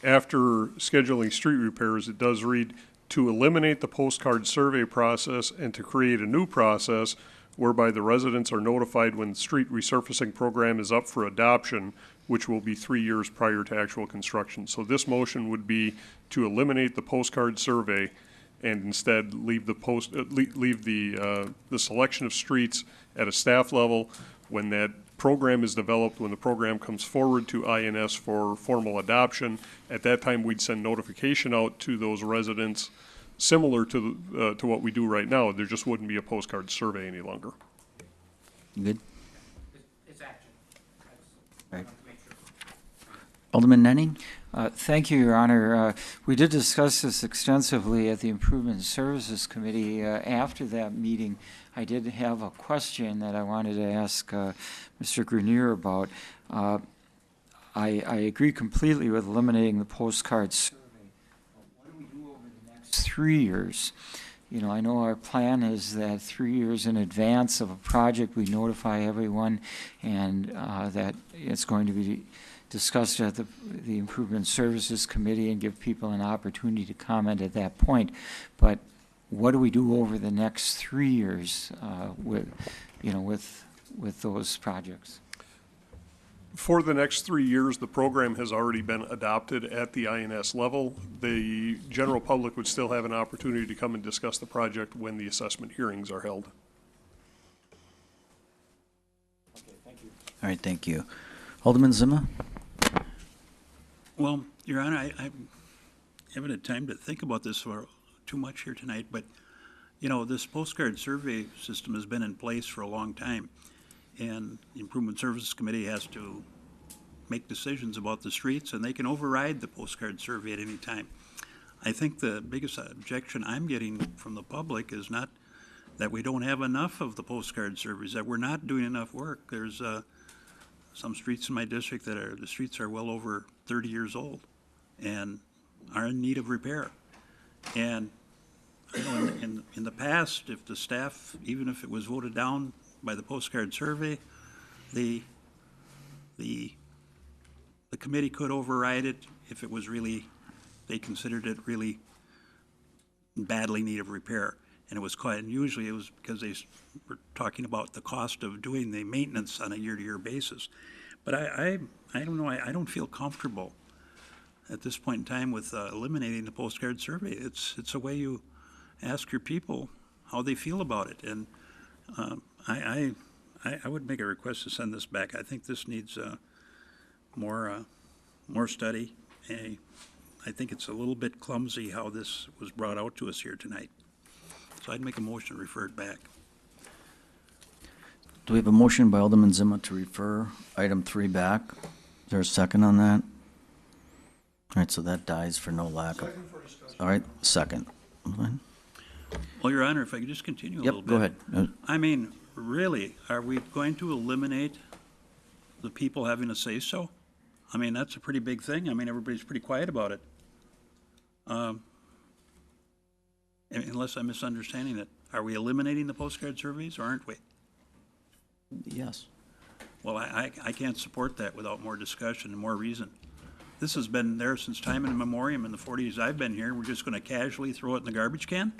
after scheduling street repairs, it does read, to eliminate the postcard survey process and to create a new process whereby the residents are notified when the street resurfacing program is up for adoption, which will be 3 years prior to actual construction. So this motion would be to eliminate the postcard survey and instead leave the selection of streets at a staff level. When that program is developed, when the program comes forward to INS for formal adoption, at that time we'd send notification out to those residents, similar to what we do right now. There just wouldn't be a postcard survey any longer. Good. It's action. Right. Alderman Nenning? Thank you, Your Honor. We did discuss this extensively at the Improvement and Services Committee. After that meeting, I did have a question that I wanted to ask Mr. Grenier about. I agree completely with eliminating the postcard survey. What do we do over the next 3 years? You know, I know our plan is that 3 years in advance of a project, we notify everyone, and that it's going to be discussed at the Improvement Services Committee and give people an opportunity to comment at that point. But what do we do over the next 3 years with those projects? For the next 3 years, the program has already been adopted at the INS level. The general public would still have an opportunity to come and discuss the project when the assessment hearings are held. All right, thank you. Alderman Zima? Well, Your Honor, I haven't had time to think about this for too much here tonight, but, you know, this postcard survey system has been in place for a long time, and the Improvement Services Committee has to make decisions about the streets, and they can override the postcard survey at any time. I think the biggest objection I'm getting from the public is not that we don't have enough of the postcard surveys, that we're not doing enough work. There's some streets in my district the streets are well over 30 years old and are in need of repair. And you know, in the past, if the staff, even if it was voted down by the postcard survey, the committee could override it if it was really, they considered it really badly need of repair. And it was quite, and usually it was because they were talking about the cost of doing the maintenance on a year-to-year basis. But I don't know, I don't feel comfortable at this point in time with eliminating the postcard survey. It's a way you ask your people how they feel about it. And I would make a request to send this back. I think this needs more study. I think it's a little bit clumsy how this was brought out to us here tonight. So I'd make a motion to refer it back. Do we have a motion by Alderman Zima to refer item 3 back? Is there a second on that? All right, so that dies for no lack of. All right, second. Well, Your Honor, if I could just continue a Yep, little bit. go ahead. I mean, really, are we going to eliminate the people having a say-so? I mean, that's a pretty big thing. I mean, everybody's pretty quiet about it. Unless I'm misunderstanding it. Are we eliminating the postcard surveys, or aren't we? Yes. Well, I can't support that without more discussion and more reason. This has been there since time immemorial. In the 40s I've been here. We're just going to casually throw it in the garbage can?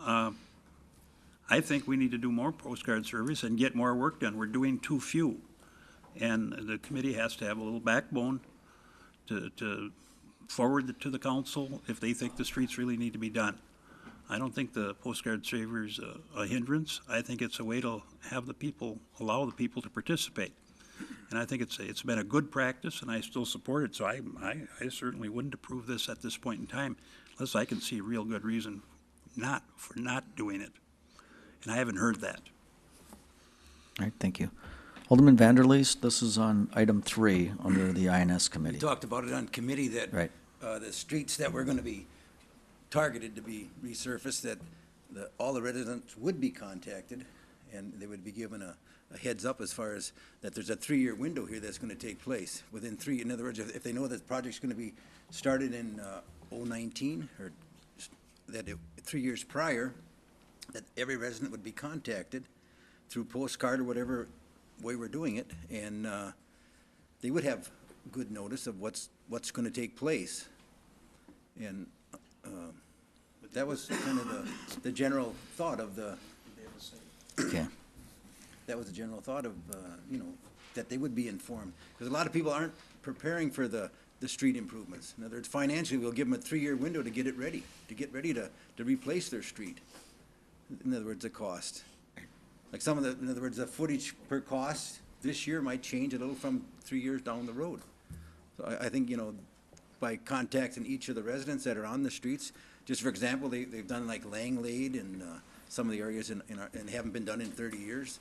I think we need to do more postcard surveys and get more work done. We're doing too few. And the committee has to have a little backbone to forward it to the council if they think the streets really need to be done. I don't think the postcard saver is a hindrance. I think it's a way to have the people, allow the people to participate. And I think it's been a good practice, and I still support it, so I certainly wouldn't approve this at this point in time, unless I can see a real good reason for not doing it. And I haven't heard that. All right, thank you. Alderman Vanderleest, this is on item 3 under the INS We committee. talked about it on committee that Right. The streets that were going to be targeted to be resurfaced, that all the residents would be contacted, and they would be given a heads up as far as that there's a 3-year window here that's going to take place. Within 3, in other words, if they know that the project's going to be started in 2019, or that 3 years prior, that every resident would be contacted through postcard or whatever way we're doing it, and they would have good notice of what's going to take place. And that was kind of the general thought of the. Okay. That was the general thought of, that they would be informed. Because a lot of people aren't preparing for the street improvements. In other words, financially, we'll give them a 3-year window to get it ready, to replace their street. In other words, the cost. Like in other words, the footage per cost this year might change a little from 3 years down the road. So I think, by contacting each of the residents that are on the streets, just for example, they've done like Langlade and some of the areas and haven't been done in 30 years.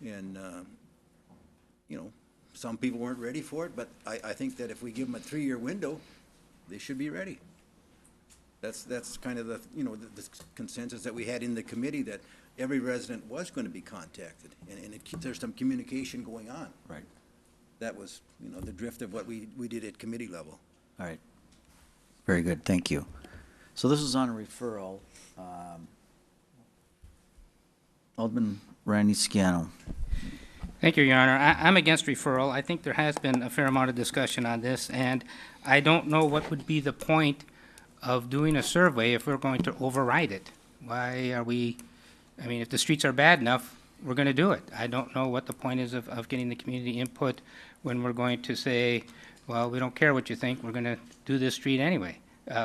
And, some people weren't ready for it, but I think that if we give them a 3-year window, they should be ready. That's kind of the consensus that we had in the committee, that every resident was going to be contacted, and there's some communication going on. Right. That was, the drift of what we did at committee level. All right. Very good, thank you. So this is on a referral. Alderman Randy Scanlon. Thank you, Your Honor. I'm against referral. I think there has been a fair amount of discussion on this, and I don't know what would be the point of doing a survey if we're going to override it. Why are we, if the streets are bad enough, we're going to do it. I don't know what the point is of getting the community input when we're going to say, well, we don't care what you think, we're going to do this street anyway,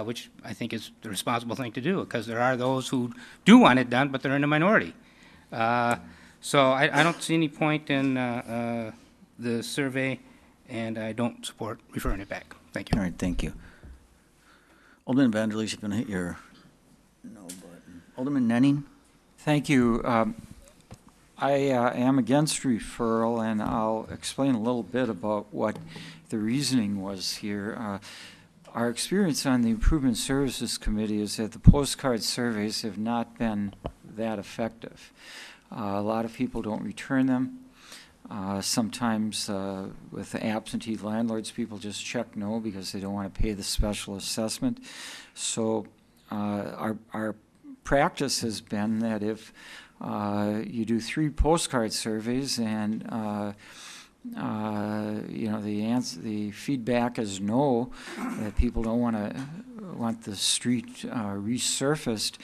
which I think is the responsible thing to do, because there are those who do want it done, but they're in a minority. So I don't see any point in the survey, and I don't support referring it back. Thank you. All right, thank you. Alderman Vanderleest, you're going to hit your no button. Alderman Nenning? Thank you. I am against referral, and I'll explain a little bit about what the reasoning was here. Our experience on the Improvement Services Committee is that the postcard surveys have not been that effective. A lot of people don't return them. Sometimes with the absentee landlords, people just check no because they don't want to pay the special assessment. So our practice has been that if you do 3 postcard surveys and the feedback is no, that people don't want the street resurfaced,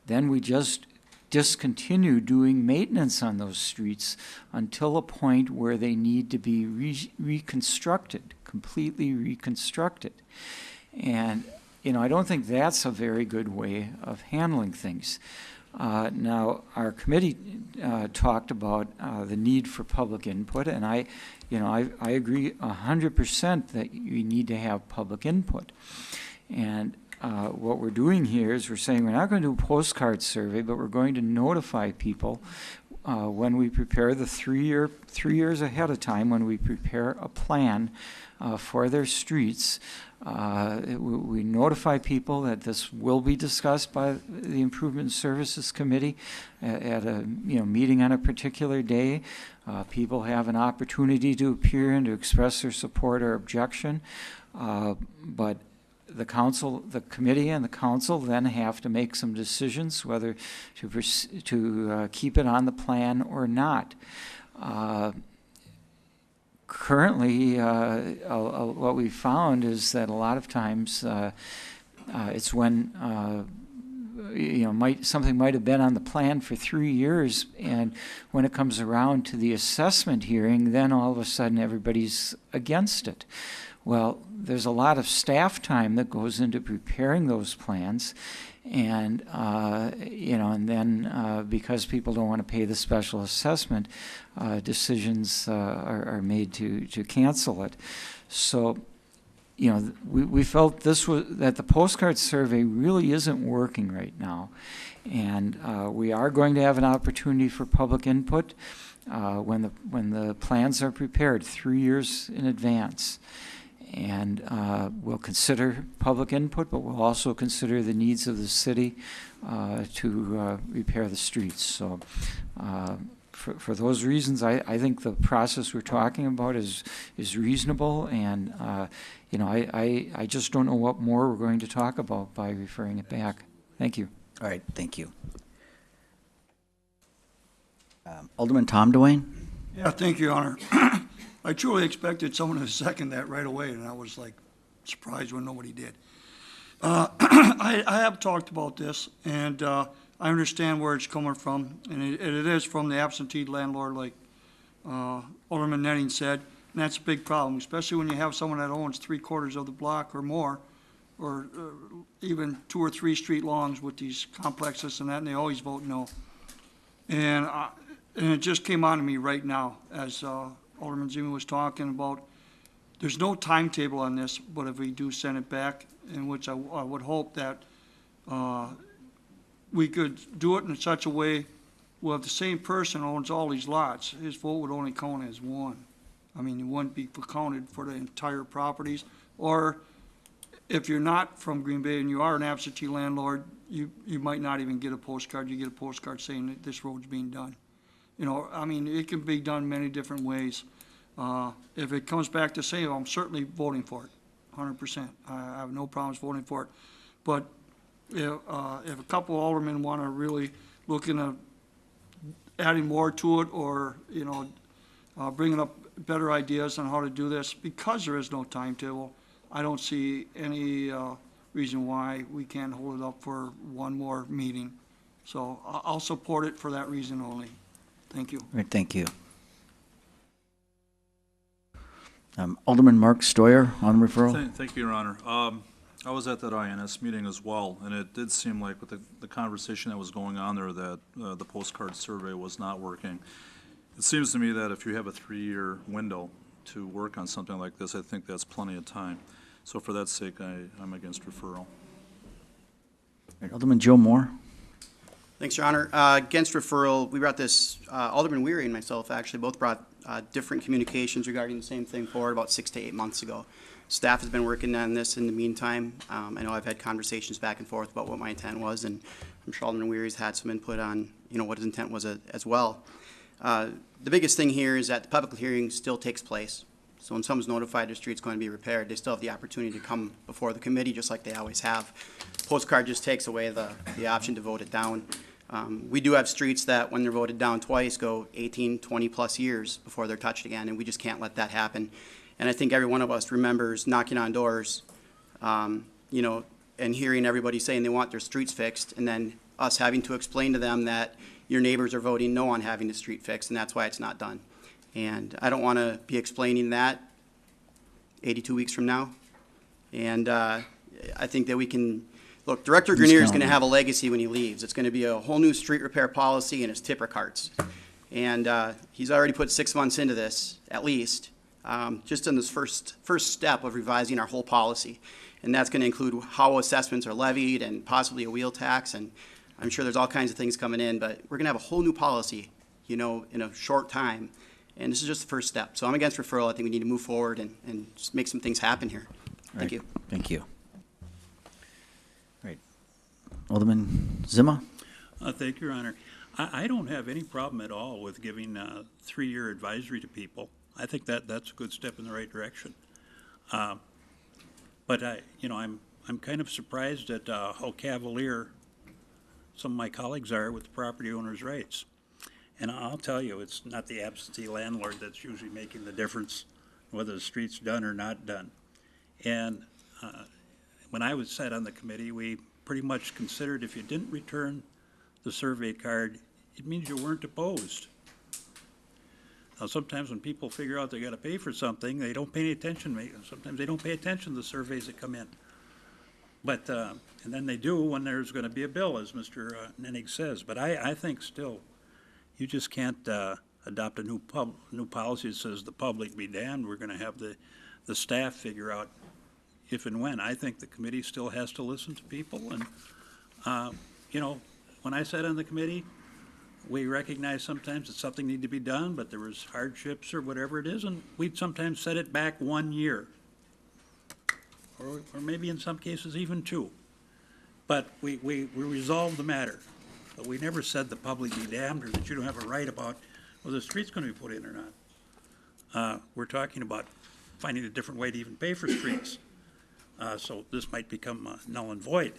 then we just discontinue doing maintenance on those streets until a point where they need to be reconstructed, completely reconstructed. And, I don't think that's a very good way of handling things. Now, our committee talked about the need for public input, and I agree 100% that you need to have public input. And what we're doing here is we're saying we're not going to do a postcard survey, but we're going to notify people when we prepare the 3 years ahead of time, when we prepare a plan for their streets. We notify people that this will be discussed by the Improvement Services Committee at a meeting on a particular day. People have an opportunity to appear and to express their support or objection, but the council, the committee and the council then have to make some decisions whether to keep it on the plan or not. Currently, what we found is that a lot of times it's when something might have been on the plan for 3 years, and when it comes around to the assessment hearing, then all of a sudden everybody's against it. Well, there's a lot of staff time that goes into preparing those plans, and and then because people don't want to pay the special assessment, decisions are made to cancel it. So, we felt that the postcard survey really isn't working right now, and we are going to have an opportunity for public input when the plans are prepared 3 years in advance. And we'll consider public input, but we'll also consider the needs of the city to repair the streets. So for those reasons, I think the process we're talking about is reasonable, and I just don't know what more we're going to talk about by referring it back. Thank you. All right, thank you. Alderman Tom Dwayne? Yeah, thank you, Your Honor. I truly expected someone to second that right away, and I was like surprised when nobody did. I have talked about this, and I understand where it's coming from, and it is from the absentee landlord, like Alderman Netting said, and that's a big problem, especially when you have someone that owns 3/4 of the block or more, or even 2 or 3 street longs with these complexes and that, and they always vote no. And it just came on to me right now as Alderman Zima was talking about. There's no timetable on this, but if we do send it back, in which I would hope that we could do it in such a way where if the same person owns all these lots, his vote would only count as one. I mean, it wouldn't be counted for the entire properties. Or if you're not from Green Bay and you are an absentee landlord, you might not even get a postcard. You get a postcard saying that this road's being done. I mean, it can be done many different ways. If it comes back to say, I'm certainly voting for it, 100%. I have no problems voting for it. But if a couple aldermen want to really look into adding more to it, or bringing up better ideas on how to do this, because there is no timetable, I don't see any reason why we can't hold it up for one more meeting. So I'll support it for that reason only. Thank you. All right, thank you. Alderman Mark Stoyer on referral. Thank you, Your Honor. I was at that INS meeting as well, and it did seem like with the conversation that was going on there that the postcard survey was not working. It seems to me that if you have a 3-year window to work on something like this, I think that's plenty of time. So for that sake, I'm against referral. All right, Alderman Joe Moore. Thanks, Your Honor. Against referral, we brought this, Alderman Weary and myself actually both brought different communications regarding the same thing forward about 6 to 8 months ago. Staff has been working on this in the meantime. I know I've had conversations back and forth about what my intent was, and I'm sure Alderman Weary's had some input on what his intent was as well. The biggest thing here is that the public hearing still takes place. So when someone's notified their street's going to be repaired, they still have the opportunity to come before the committee just like they always have. Postcard just takes away the option to vote it down. We do have streets that when they're voted down twice go 18, 20 plus years before they're touched again, and we just can't let that happen. And I think every one of us remembers knocking on doors, and hearing everybody saying they want their streets fixed, and then us having to explain to them that your neighbors are voting no on having the street fixed, and that's why it's not done. And I don't want to be explaining that 82 weeks from now. And I think that we can, look, Director Grenier is going to have a legacy when he leaves. It's going to be a whole new street repair policy and his tipper carts. And he's already put 6 months into this, at least, just in this first step of revising our whole policy. And that's going to include how assessments are levied and possibly a wheel tax. And I'm sure there's all kinds of things coming in, but we're going to have a whole new policy, in a short time. And this is just the first step. So I'm against referral. I think we need to move forward and just make some things happen here. Thank you. Thank you. All right. Alderman Zima. Thank you, Your Honor. I don't have any problem at all with giving 3-year advisory to people. I think that's a good step in the right direction. But I'm kind of surprised at how cavalier some of my colleagues are with the property owner's rights. And I'll tell you, it's not the absentee landlord that's usually making the difference whether the street's done or not done. And when I was sat on the committee, we pretty much considered if you didn't return the survey card, it means you weren't opposed. Now, sometimes when people figure out they gotta pay for something, they don't pay any attention, sometimes they don't pay attention to the surveys that come in. But, and then they do when there's gonna be a bill, as Mr. Nennig says. But I think still, you just can't, adopt a new policy that says the public be damned. We're gonna have the staff figure out if and when. I think the committee still has to listen to people, and, you know, when I sat on the committee, we recognized sometimes that something needed to be done, but there was hardships or whatever it is, and we'd sometimes set it back 1 year. Or maybe in some cases even 2. But we resolved the matter. But we never said the public be damned or that you don't have a right about whether the street's gonna be put in or not. We're talking about finding a different way to even pay for streets. So this might become null and void,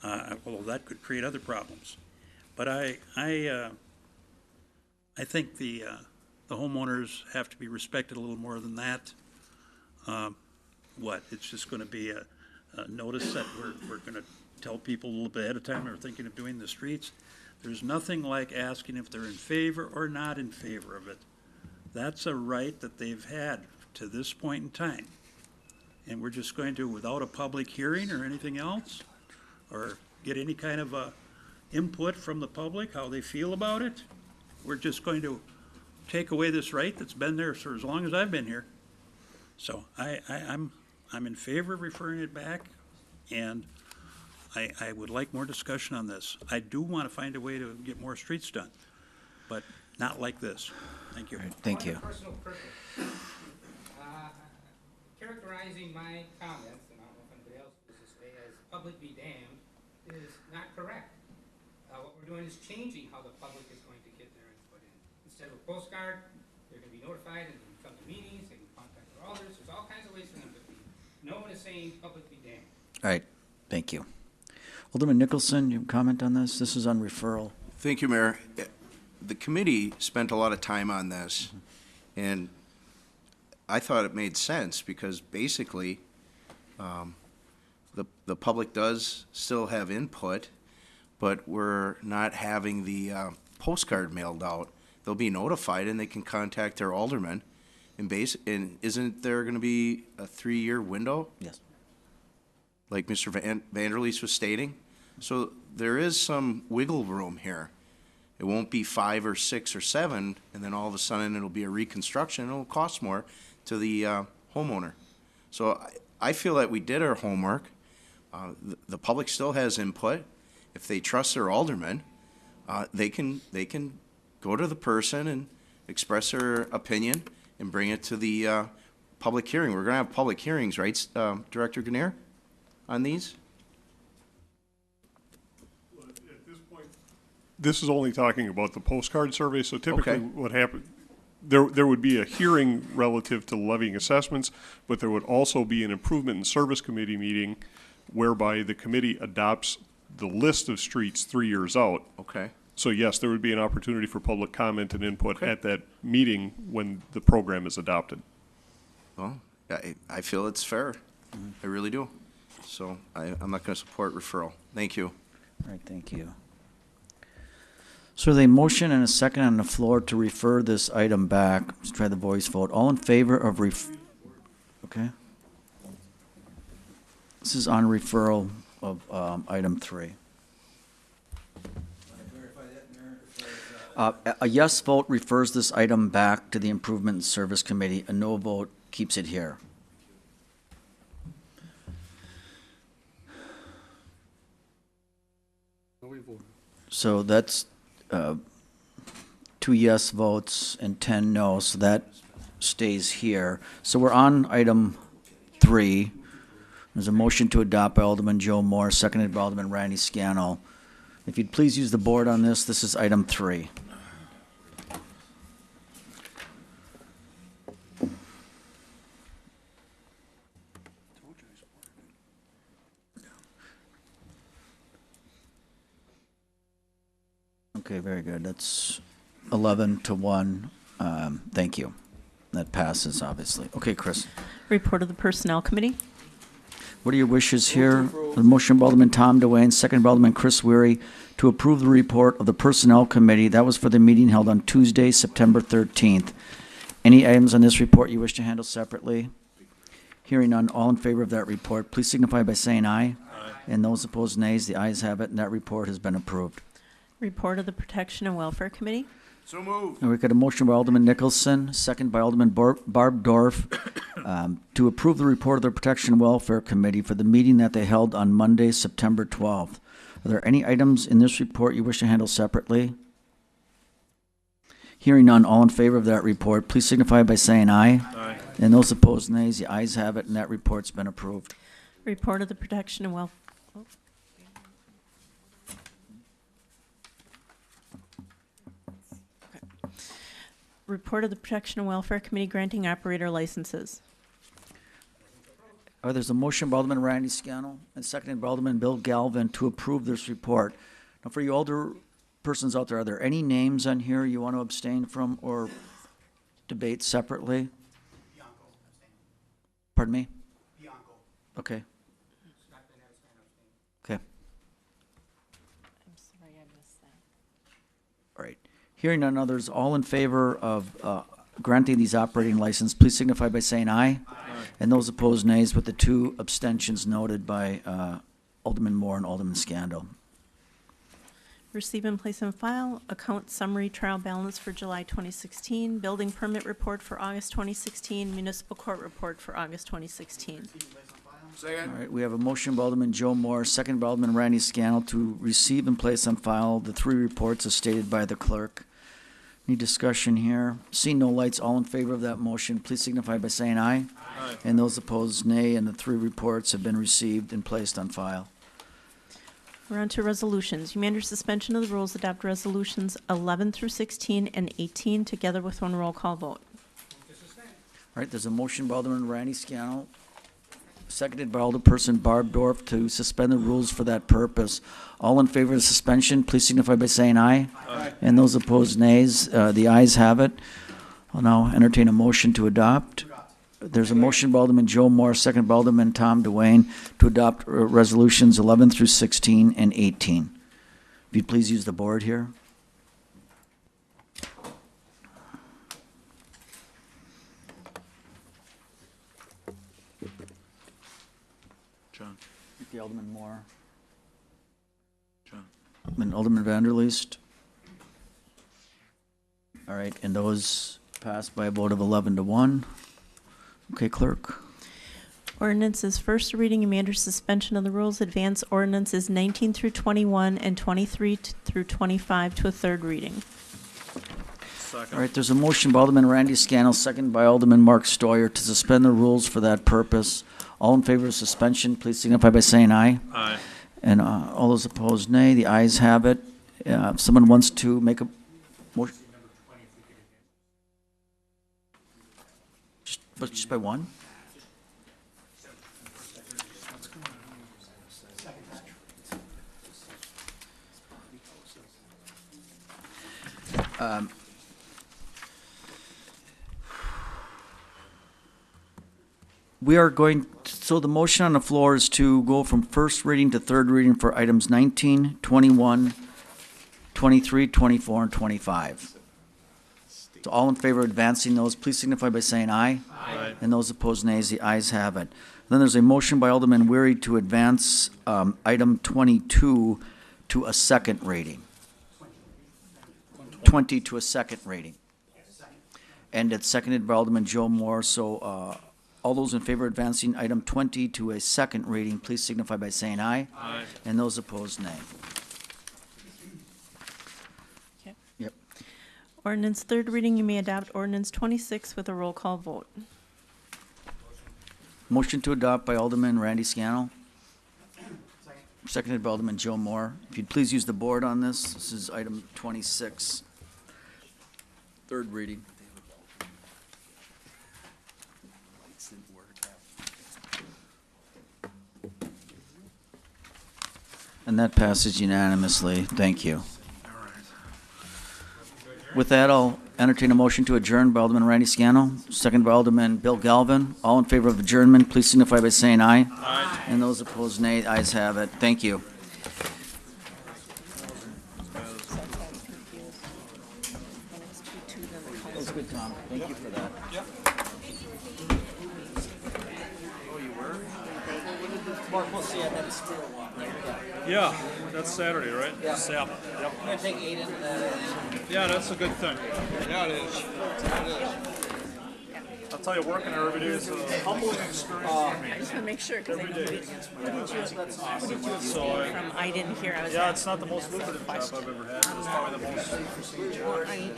although that could create other problems. But I think the homeowners have to be respected a little more than that. It's just gonna be a notice that we're gonna tell people a little bit ahead of time they're thinking of doing the streets. There's nothing like asking if they're in favor or not in favor of it. That's a right that they've had to this point in time. And we're just going to, without a public hearing or anything else, or get any kind of input from the public, how they feel about it, we're just going to take away this right that's been there for as long as I've been here. So I'm in favor of referring it back, and I would like more discussion on this. I do want to find a way to get more streets done, but not like this. Thank you. Thank you. Personal preference. Characterizing my comments, and I don't know if anybody else feels this way, as public be damned is not correct. What we're doing is changing how the public is going to get their input in. Instead of a postcard, they're going to be notified and they can come to meetings, they can contact their alders. There's all kinds of ways for them to be. No one is saying public be damned. All right, thank you. Alderman Nicholson, you comment on this? This is on referral. Thank you, Mayor. The committee spent a lot of time on this, and I thought it made sense because basically, the public does still have input, but we're not having the postcard mailed out. They'll be notified and they can contact their alderman. And isn't there going to be a 3-year window? Yes. Like Mr. Vanderleest was stating? So there is some wiggle room here. It won't be 5 or 6 or 7, and then all of a sudden it'll be a reconstruction. It'll cost more to the homeowner. So I feel that we did our homework. The public still has input. If they trust their alderman, they can go to the person and express their opinion and bring it to the public hearing. We're going to have public hearings, right, Director Grenier, on these? This is only talking about the postcard survey, so typically Okay. what happened, there would be a hearing relative to levying assessments, but there would also be an improvement and service committee meeting whereby the committee adopts the list of streets 3 years out. Okay. So yes, there would be an opportunity for public comment and input Okay. at that meeting when the program is adopted. Well, I feel it's fair. I really do. So I'm not going to support referral. Thank you. All right, thank you. So the motion and a second on the floor to refer this item back. Let's try the voice vote. All in favor of okay? This is on referral of item 3. A yes vote refers this item back to the Improvement and Service Committee. A no vote keeps it here. So that's 2 yes votes and 10 no, so that stays here. So we're on item 3. There's a motion to adopt by Alderman Joe Moore, seconded by Alderman Randy Scannell. If you'd please use the board on this, this is item 3. Okay, very good. That's 11 to 1. Thank you. That passes, obviously. Okay, Chris. Report of the Personnel Committee. What are your wishes here? The motion by Alderman Tom Dewane, second by Alderman Chris Weary, to approve the report of the Personnel Committee. That was for the meeting held on Tuesday, September 13th. Any items on this report you wish to handle separately? Hearing none, all in favor of that report, please signify by saying aye. Aye. And those opposed, nays. The ayes have it, and that report has been approved. Report of the Protection and Welfare Committee. So moved. And we got a motion by Alderman Nicholson, second by Alderman Barb Dorf, to approve the report of the Protection and Welfare Committee for the meeting that they held on Monday, September 12th. Are there any items in this report you wish to handle separately? Hearing none, all in favor of that report, please signify by saying aye. Aye. And those opposed, nays. The ayes have it, and that report's been approved. Report of the Protection and Welfare. Report of the Protection and Welfare Committee granting operator licenses. There's a motion by Alderman Randy Scannell and seconded by Alderman Bill Galvin to approve this report. Now, for you older persons out there, are there any names on here you want to abstain from or debate separately? Pardon me? Okay. Okay. I'm sorry, I missed that. All right. Hearing none others, all in favor of granting these operating license, please signify by saying aye. Aye. And those opposed, nays, with the two abstentions noted by Alderman Moore and Alderman Scandal. Receive and place in file, account summary trial balance for July 2016, building permit report for August 2016, municipal court report for August 2016. Second. All right, we have a motion by Alderman Joe Moore, second by Alderman Randy Scannell to receive and place on file the three reports as stated by the clerk. Any discussion here? Seeing no lights, all in favor of that motion, please signify by saying aye. Aye. And those opposed, nay, and the three reports have been received and placed on file. We're on to resolutions. You may under suspension of the rules adopt resolutions 11 through 16 and 18 together with one roll call vote. All right, there's a motion by Alderman Randy Scannell, seconded by Alderperson Barb Dorf to suspend the rules for that purpose. All in favor of suspension, please signify by saying aye. Aye. And those opposed, nays. The ayes have it. I'll now entertain a motion to adopt. There's a motion by Alderman Joe Moore, second by Alderman Tom Dewane to adopt resolutions 11 through 16 and 18. If you'd please use the board here. John. The Alderman Moore. John. And Alderman Vanderleest. All right, and those passed by a vote of 11 to 1. Okay, clerk. Ordinances first reading, you may under suspension of the rules advance ordinances 19 through 21 and 23 through 25 to a third reading. All right, there's a motion by Alderman Randy Scannell, second by Alderman Mark Stoyer to suspend the rules for that purpose. All in favor of suspension, please signify by saying aye. Aye. And all those opposed, nay. The ayes have it. If someone wants to make a motion. Just by one? We are going, so the motion on the floor is to go from first reading to third reading for items 19, 21, 23, 24, and 25. So all in favor of advancing those, please signify by saying aye. Aye. And those opposed, nays. The ayes have it. Then there's a motion by Alderman Weary to advance item 22 to a second reading. 20 to a second reading. And it's seconded by Alderman Joe Moore. So all those in favor of advancing item 20 to a second reading, please signify by saying aye. Aye. And those opposed, nay. Yep. Ordinance third reading, you may adopt ordinance 26 with a roll call vote. Motion to adopt by Alderman Randy Scannell. Seconded by Alderman Joe Moore. If you'd please use the board on this. This is item 26. Third reading. And that passes unanimously. Thank you. With that, I'll entertain a motion to adjourn by Alderman Randy Scannell, seconded by Alderman Bill Galvin. All in favor of adjournment, please signify by saying aye. Aye. And those opposed, nay. Ayes have it. Thank you. That was good, Tom. Thank you for that. Oh, you were? Mark, we'll see you at that spirit walk, right? Yeah, that's Saturday, right? Yeah. Yep. I'm gonna take Aiden to that. Yeah, that's a good thing. Yeah, it is. I'll tell you, working there every day is a humbling experience for me. I just want to make sure, because I know Every day. who did you So I- from? I didn't hear. I was Yeah, it's not the most lucrative job I've ever had. It's probably the most.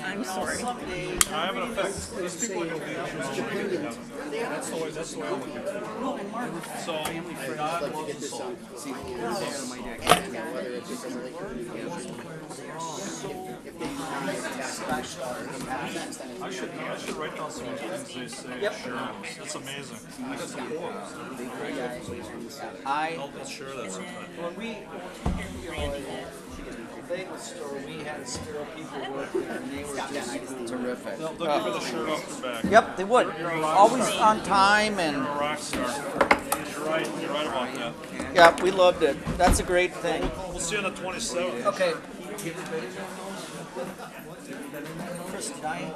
I'm sorry. I have an effect. These people are going to be That's the way I look at it. So, God loves us all. I should write down some things they say. Sure. It's amazing. I got some forms. I'll share that sometime. When we, bagel store, we had sterile people working there, and they were just terrific. They'll give you the shirt off their back. Yep, they would. You're a rock Always star. on time You're and, a rock star. You're right about that. yeah, we loved it. That's a great thing. We'll see you on the 27th. Okay. Chris, Diane.